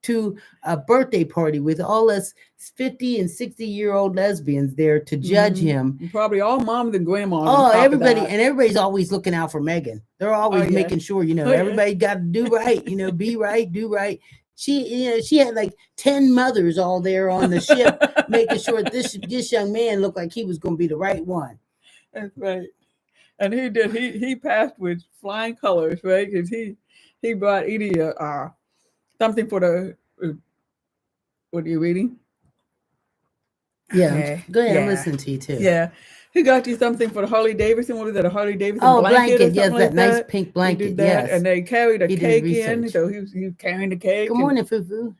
to a birthday party with all us 50 and 60-year-old lesbians there to judge him. Probably all moms and grandmas. Oh, everybody, and everybody's always looking out for Megan. They're always making sure, everybody got to do right, be right, do right. She had like 10 mothers all there on the ship, making sure this young man looked like he was going to be the right one. That's right. And he did. He passed with flying colors, right? Because he brought Edie something for the. What are you reading? Yeah, okay. Go ahead. Yeah. I'm listening to you too. Yeah, he got you something for the Harley Davidson. What was that? A Harley Davidson blanket? Yes, like that nice pink blanket. He did that, yes, and they carried a cake in, so he was carrying the cake. Good morning, Fufu.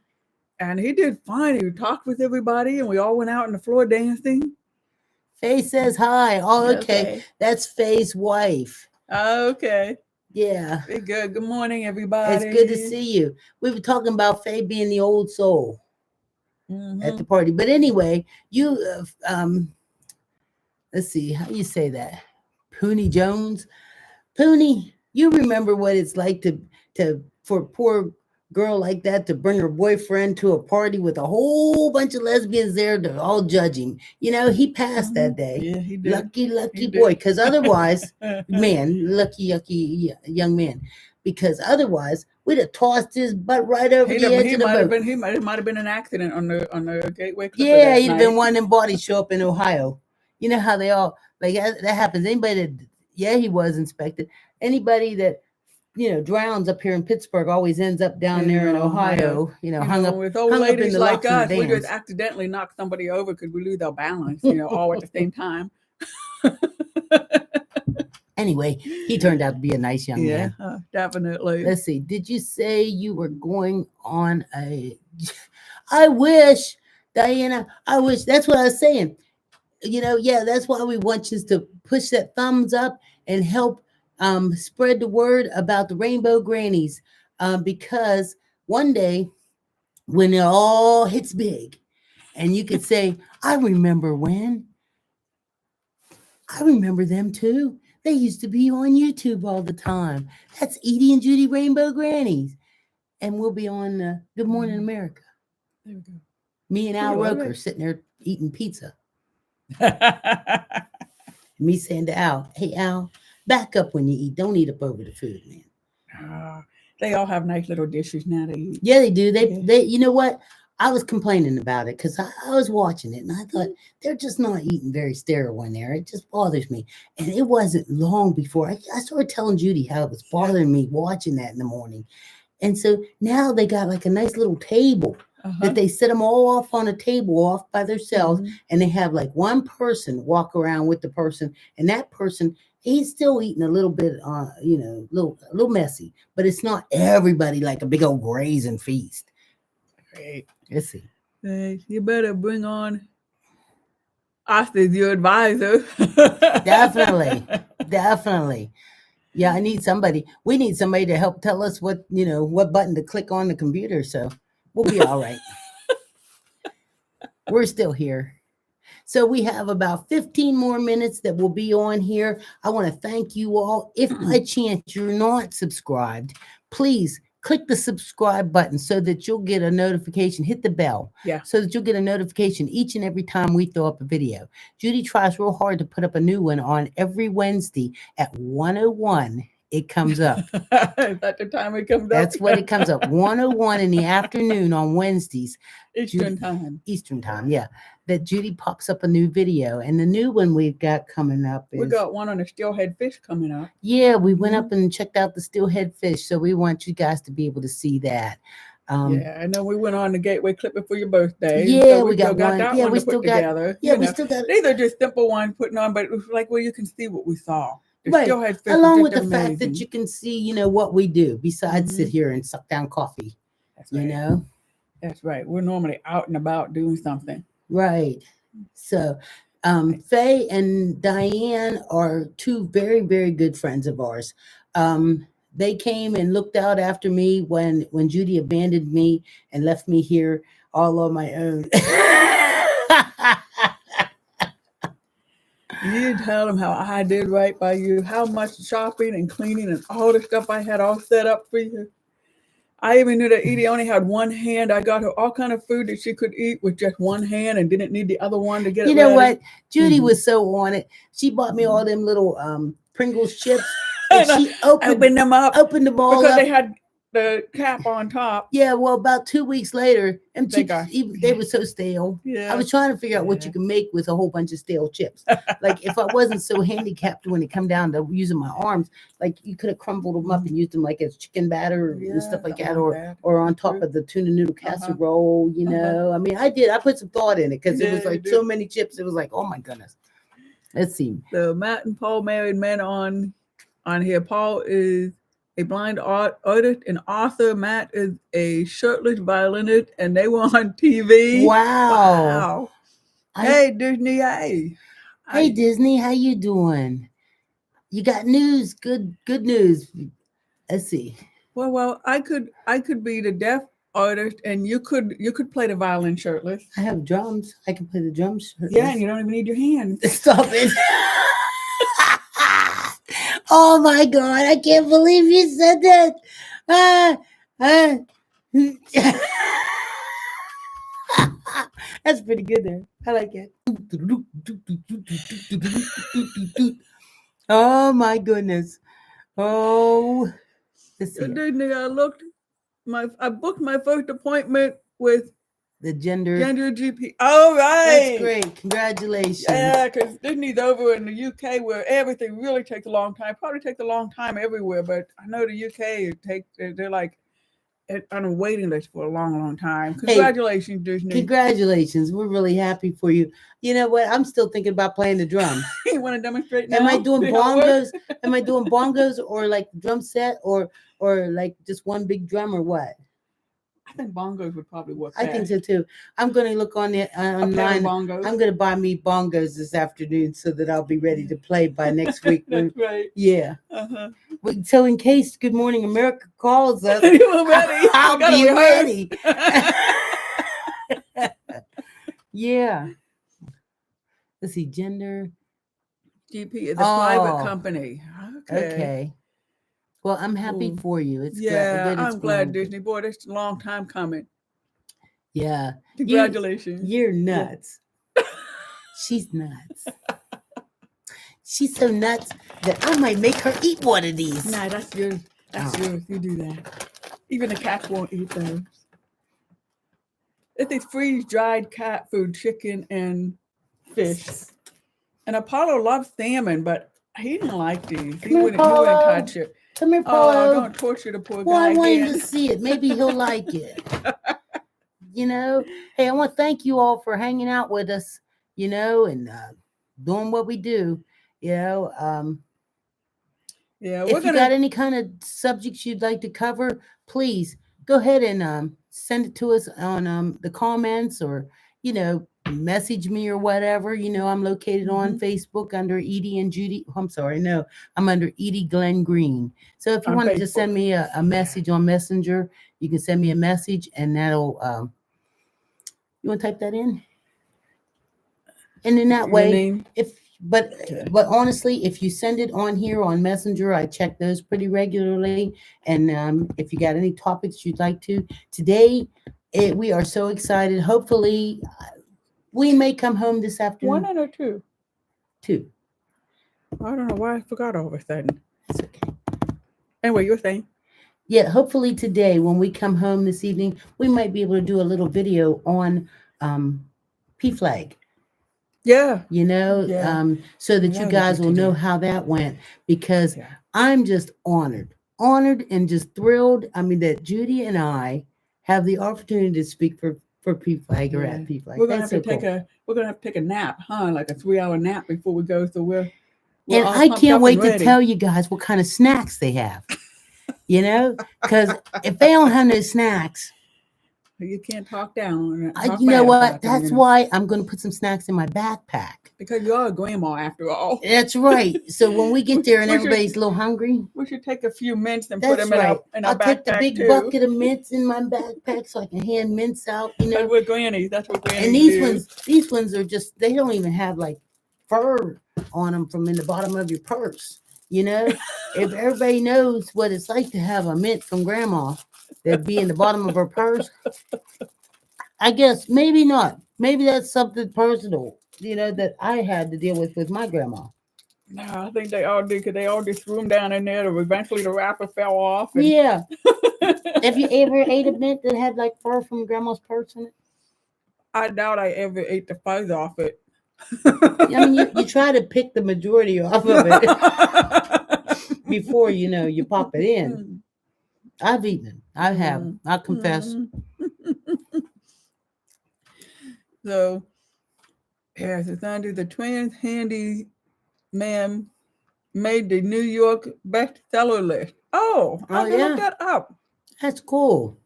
And he did fine. He talked with everybody, and we all went out on the floor dancing. Faye says hi. Oh, okay. That's Faye's wife. Okay. Yeah. Be good. Good morning, everybody. It's good to see you. We were talking about Faye being the old soul at the party. But anyway, you, let's see, how you say that? Poonie Jones. Poonie, you remember what it's like for a poor girl like that to bring her boyfriend to a party with a whole bunch of lesbians there to all judge him. He passed that day. Yeah, he did. Lucky boy. Because otherwise, lucky young man. Because otherwise, we'd have tossed his butt right over the edge of the boat. He might have been an accident on the Gateway Clipper. Yeah, he'd have been one of them bodies show up in Ohio. You know how they all like that happens. Anybody that he was inspected. Anybody that drowns up here in Pittsburgh always ends up down there in Ohio, hung up with old ladies like us. We just accidentally knock somebody over because we lose our balance, all at the same time. Anyway, he turned out to be a nice young man. Yeah, definitely. Let's see. Did you say you were going on I wish, Diana, I wish. That's what I was saying. That's why we want you to push that thumbs up and help spread the word about the Rainbow Grannies, because one day when it all hits big and you could say, I remember them too. They used to be on YouTube all the time. That's Edie and Judy Rainbow Grannies. And we'll be on Good Morning America. There we go. Me and Al Roker sitting there eating pizza. Me saying to Al, hey, Al, back up when you eat. Don't eat up over the food, man. They all have nice little dishes now to eat. Yeah, they do. They you know what? I was complaining about it because I was watching it and I thought they're just not eating very sterile in there. It just bothers me. And it wasn't long before I started telling Judy how it was bothering me watching that in the morning. And so now they got like a nice little table that they set them all off on a table off by themselves. And they have like one person walk around with the person. And that person, he's still eating a little bit, a little messy. But it's not everybody like a big old grazing feast. Great. Let's see. Hey, you better bring on us as your advisor. Definitely. Yeah, we need somebody to help tell us what button to click on the computer. So we'll be all right. We're still here. So we have about 15 more minutes that will be on here. I want to thank you all. If by chance you're not subscribed, please click the subscribe button so that you'll get a notification. Hit the bell. Yeah. So that you'll get a notification each and every time we throw up a video. Judy tries real hard to put up a new one on every Wednesday at 1:01. It comes up. Is that the time it comes up? That's what it comes up. 1:01 in the afternoon on Wednesdays. Eastern time. Eastern time, yeah. That Judy pops up a new video. And the new one we've got coming up is... We got one on the steelhead fish coming up. Yeah, we went up and checked out the steelhead fish. So we want you guys to be able to see that. Yeah, I know we went on the Gateway Clipper for your birthday. Yeah, so we got one. that Yeah, one we to still put got... together. Yeah, we still got... These are just simple ones putting on, but it was like where you can see what we saw. Right. Fish Along with the amazing. fact that you can see, you know, what we do besides sit here and suck down coffee. That's right. You know? That's right. We're normally out and about doing something. Right. So Faye and Diane are two very, very good friends of ours. They came and looked out after me when Judy abandoned me and left me here all on my own. You tell them how I did right by you, how much shopping and cleaning and all the stuff I had all set up for you. I even knew that Edie only had one hand. I got her all kind of food that she could eat with just one hand and didn't need the other one to get it You know ready. what? Judy was so on it. She bought me all them little Pringles chips. And she opened them all because up. They had the cap on top. Yeah, well, about 2 weeks later, them chips, they were so stale. Yeah. I was trying to figure out what you can make with a whole bunch of stale chips. Like, if I wasn't so handicapped when it come down to using my arms, like, you could have crumbled them up and used them like as chicken batter and stuff like that, or on top of the tuna noodle casserole, you know. I mean, I put some thought in it because it was like so many chips. It was like, oh my goodness. Let's see. So Matt and Paul married men on here. Paul is a blind artist and author. Matt is a shirtless violinist, and they were on TV. Wow. Hey, Disney. Hey, Disney. How you doing? You got news? Good news. Let's see. Well, I could be the deaf artist, and you could play the violin shirtless. I have drums. I can play the drums shirtless. Yeah, and you don't even need your hands. Stop it. Oh my God, I can't believe you said that. That's pretty good there. I like it. Oh my goodness. Oh, let's see. I booked my first appointment with the gender GP. All right. That's great. Congratulations. Yeah, because Disney's over in the UK where everything really takes a long time. Probably takes a long time everywhere, but I know the UK they're like on a waiting list for a long, long time. Congratulations, Disney. Congratulations. We're really happy for you. You know what? I'm still thinking about playing the drums. You want to demonstrate now? Am I doing bongos? Am I doing bongos or like drum set or like just one big drum or what? I think bongos would probably work. I think so too. I'm going to look on the online. I'm going to buy me bongos this afternoon so that I'll be ready to play by next week. That's right. Yeah. So in case Good Morning America calls us, you're ready. I'll be ready. Yeah. Let's see. Gender. GP is a private company. Okay. Well, I'm happy for you. It's I'm glad, Disney. Boy, that's a long time coming. Yeah. Congratulations. You're nuts. Yeah. She's nuts. She's so nuts that I might make her eat one of these. Nah, that's yours. That's yours. You do that. Even the cats won't eat those. It's freeze-dried cat food, chicken and fish. And Apollo loves salmon, but he didn't like these. He wouldn't touch it. Come here, Paulo. Don't torture the poor guy. Well, I want him to see it. Maybe he'll like it. You know, hey, I want to thank you all for hanging out with us, you know, and doing what we do, you know. If you got any kind of subjects you'd like to cover, please go ahead and send it to us on the comments or, you know, message me or whatever. You know, I'm located on Facebook under Edie and Judy. I'm sorry, no, I'm under Edie Glenn Green. So if you wanted to send me a message on Messenger, you can send me a message and that'll, you want to type that in? And in that Your way, name. but Okay. honestly, if you send it on here on Messenger, I check those pretty regularly. And if you got any topics you'd like to today, we are so excited. Hopefully, we may come home this One afternoon or two. too. I don't know why I forgot all of a sudden. That's okay. Anyway, you were saying. Yeah, hopefully today when we come home this evening, we might be able to do a little video on um, PFLAG. Yeah. Yeah. So that you That would be guys good will to know do. how that went, because Yeah. I'm just honored and just thrilled. I mean, that Judy and I have the opportunity to speak for PFLAG or Yeah. at PFLAG. We're gonna That's have to so take cool. a we're gonna have to take a nap, huh? Like a 3-hour nap before we go. So we're And all I pumped can't up and wait to ready. tell you guys what kind of snacks they have. Because if they don't have no snacks, You can't talk down, talk you know bad what? about them, That's why I'm going to put some snacks in my backpack. because you are a grandma after all. That's right. So when we get there and We should everybody's a little hungry, we should take a few mints and put that's them in right. our I'll take the backpack big too. bucket of mints in my backpack so I can hand mints out. Because we're grannies. That's what And grannies do. these ones are just, they don't even have like fur on them from in the bottom of your purse. If everybody knows what it's like to have a mint from grandma that be in the bottom of her purse, I guess maybe not. Maybe that's something personal, that I had to deal with my grandma. No, I think they all do because they all just threw them down in there. Eventually, the wrapper fell off. And Yeah. Have you ever ate a mint that had like fur from grandma's purse in it? I doubt I ever ate the fuzz off it. I mean, you try to pick the majority off of it before you pop it in. I've eaten it. I have. I confess. So, yes, it's under the Trans Handy Man made the New York bestseller list. Oh, I can look Yeah, that up. that's cool.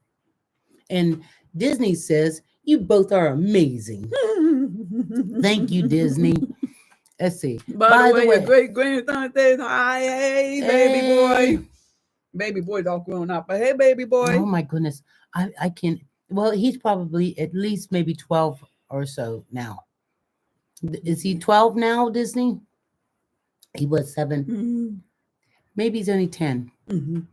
And Disney says you both are amazing. Thank you, Disney. Let's see. By the way, your great grandson says hi. Hey, baby boy. Baby boy's all grown up, but hey, baby boy. Oh my goodness, I can. Well, he's probably at least maybe 12 or so now. Is he 12 now, Disney? He was 7. Mhm. Maybe he's only 10. Mhm.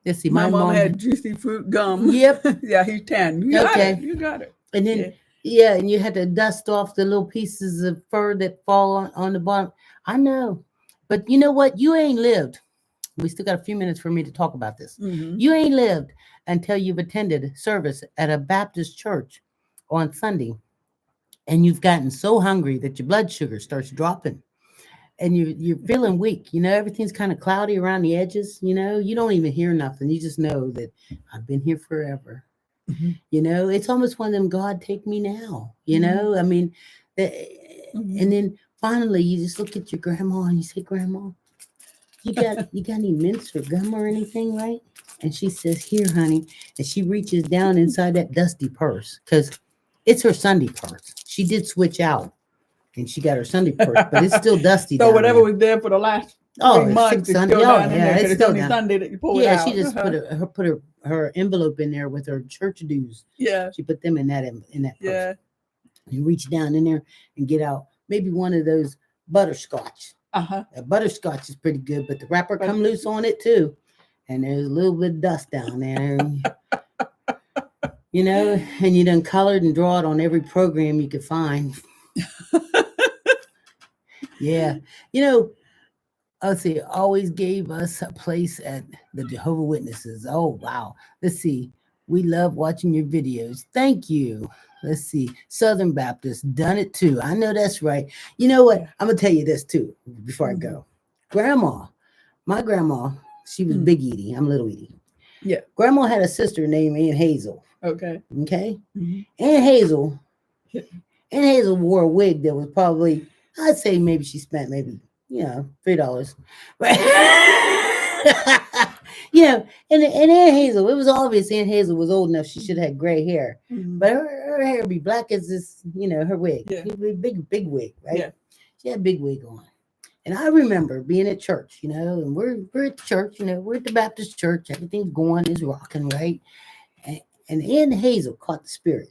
Let's see. My mom had juicy fruit gum. Yep. Yeah, he's 10. You got Okay. it. You got it. And then and you had to dust off the little pieces of fur that fall on the bottom. I know, but you know what? You ain't lived. We still got a few minutes for me to talk about this. Mhm. You ain't lived until you've attended service at a Baptist church on Sunday, and you've gotten so hungry that your blood sugar starts dropping, and you're feeling weak. Everything's kind of cloudy around the edges. You don't even hear nothing. You just know that I've been here forever. Mhm. It's almost one of them, God, take me now. Mhm. I mean, Mhm. and then finally you just look at your grandma and you say, Grandma, you got any mints or gum or anything, right? And she says, Here, honey. And she reaches down inside that dusty purse, because it's her Sunday purse. She did switch out and she got her Sunday purse, but it's still dusty So down whatever there. was there for the last Oh, 3 it's months 6 is Sunday. still Oh, down in yeah, there it's because it's still only down. Sunday that you pull it Yeah, out. she just put her envelope in there with her church dues. Yeah. She put them in that purse. Yeah. You reach down in there and get out maybe one of those butterscotch. Uh-huh. Butterscotch is pretty good, but the wrapper But- come loose on it too. And there's a little bit of dust down there. And you done colored and draw it on every program you could find. Yeah. Let's see, always gave us a place at the Jehovah Witnesses. Oh, wow. Let's see. We love watching your videos. Thank you. Let's see. Southern Baptist, done it too. I know that's right. You know what? Yeah. I'm going to tell you this too before I go. My grandma, she was Big Edie. I'm Little Edie. Yeah. Grandma had a sister named Aunt Hazel. Okay. Okay? Mhm. Aunt Hazel wore a wig that was probably, I'd say maybe she spent maybe $3. And Aunt Hazel, it was obvious Aunt Hazel was old enough. She should have had gray hair. Mhm. But her hair would be black as this, her wig. Yeah. It would be big wig, right? Yeah. She had a big wig on. And I remember being at church, and we're at the church, we're at the Baptist church. Everything's going, is rocking, right? And Aunt Hazel caught the spirit.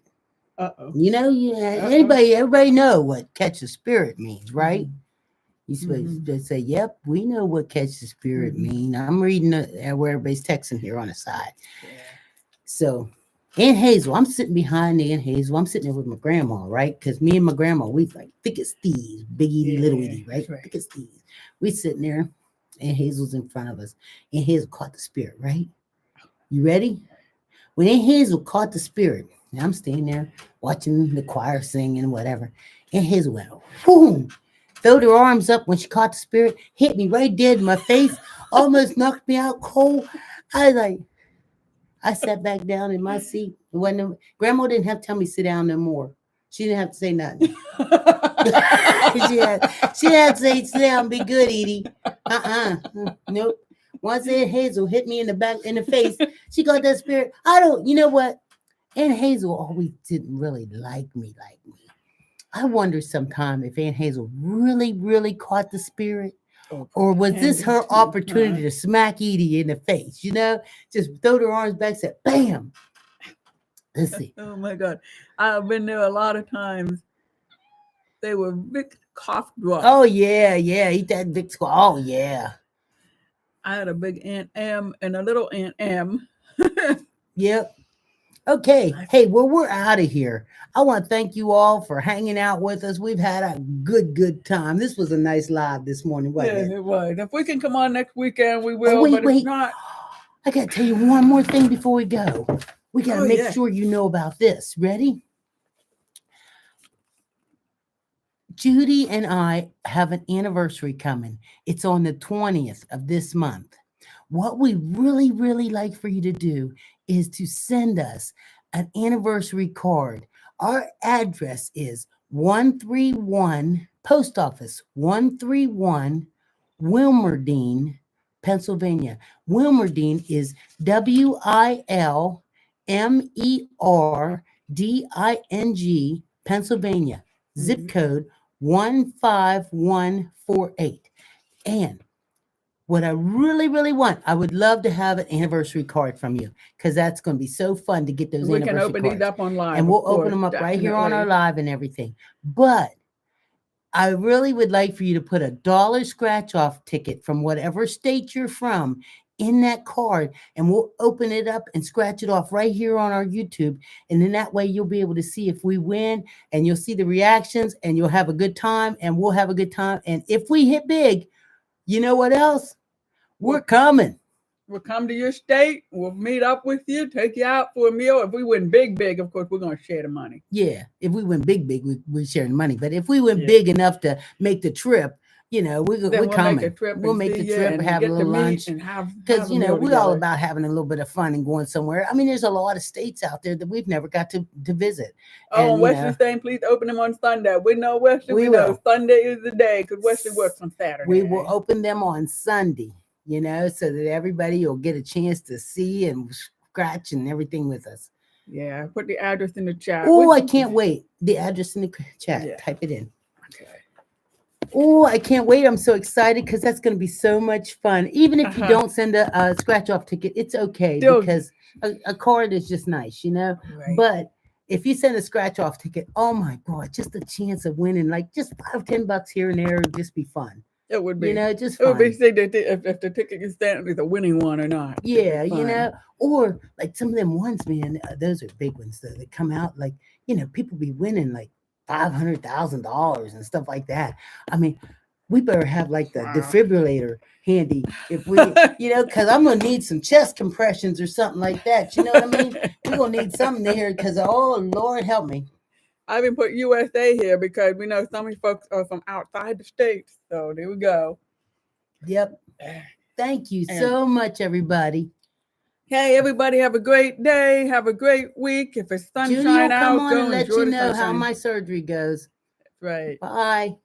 Uh-oh. You know, everybody know what catch the spirit means, right? Mhm. You supposed Mhm. to say, "Yep, we know what catch the spirit Mhm. mean." I'm reading where everybody's texting here on the side. Yeah. So, Aunt Hazel, I'm sitting behind Aunt Hazel. I'm sitting there with my grandma, right? Because me and my grandma, we like thick as thieves, big Edie, little Edie, right? That's right. Thick as thieves. We sitting there. Aunt Hazel's in front of us. Aunt Hazel caught the spirit, right? You ready? When Aunt Hazel caught the spirit, and I'm standing there watching the choir sing and whatever. Aunt Hazel went, boom, throwed her arms up when she caught the spirit, hit me right dead in my face, almost knocked me out cold. I sat back down in my seat. Grandma didn't have to tell me sit down no more. She didn't have to say nothing. she had to say sit down, be good, Edie. Nope. Once Aunt Hazel hit me in the face, she got that spirit. You know what? Aunt Hazel always didn't really like me. I wonder sometime if Aunt Hazel really, really caught the spirit. Or was this her opportunity to smack Edie in the face? You know, just throw her arms back, said, bam. Let's see. Oh my God. I've been there a lot of times. They were big cough drops. Oh, yeah. Eat that big squaw. Oh, yeah. I had a big Aunt M and a little Aunt M. Yep. Okay. Hey, well, we're out of here. I want to thank you all for hanging out with us. We've had a good time. This was a nice live this morning, wasn't Yes, it? it was. If we can come on next weekend, we will. wait, but wait. if not, I got to tell you one more thing before we go. We got to make sure you know about this. Ready? Judy and I have an anniversary coming. It's on the 20th of this month. What we really like for you to do is to send us an anniversary card. Our address is 131 Post Office 131 Wilmerding, Pennsylvania. Wilmerding is Wilmerding, Pennsylvania. Zip code 15148. And what I really want, I would love to have an anniversary card from you because that's going to be so fun to get those anniversary cards. We can open these up on live. And we'll open them up right here on our live and everything. But I really would like for you to put $1 scratch-off ticket from whatever state you're from in that card, and we'll open it up and scratch it off right here on our YouTube. And then that way you'll be able to see if we win, and you'll see the reactions, and you'll have a good time, and we'll have a good time. And if we hit big, you know what else? We're coming. We'll come to your state. We'll meet up with you, take you out for a meal. If we win big, of course, we're going to share the money. Yeah. If we win big, we're sharing money. But if we win big enough to make the trip, you know, we're coming. We'll make the trip, have a little lunch. Because, you know, we're all about having a little bit of fun and going somewhere. I mean, there's a lot of states out there that we've never got to visit. Oh, and Wesley's saying, please open them on Sunday. We know Wesley. We know Sunday is the day because Wesley works on Saturday. We will open them on Sunday, you know, so that everybody will get a chance to see and scratch and everything with us. Yeah, put the address in the chat. Oh, I can't wait. The address in the chat. Yeah. Type it in. Okay. Oh, I can't wait. I'm so excited because that's going to be so much fun. Even if you don't send a scratch-off ticket, it's okay because a card is just nice, you know? Right. But if you send a scratch-off ticket, oh, my God, just the chance of winning, like just $5-10 here and there would just be fun. It would be. You know, just fun. It would be see that if the ticket is standing is a winning one or not. Yeah, you know, or like some of them ones, man, those are big ones though. They come out like, you know, people be winning like $500,000 and stuff like that. I mean, we better have like the defibrillator handy if we, you know, because I'm going to need some chest compressions or something like that. You know what I mean? We're going to need something there because, oh, Lord, help me. I even put USA here because we know so many folks are from outside the states. So there we go. Yep. Thank you so much, everybody. Hey, everybody, have a great day. Have a great week. If it's sunshine out, come on go and let you know how my surgery goes. Right. Bye.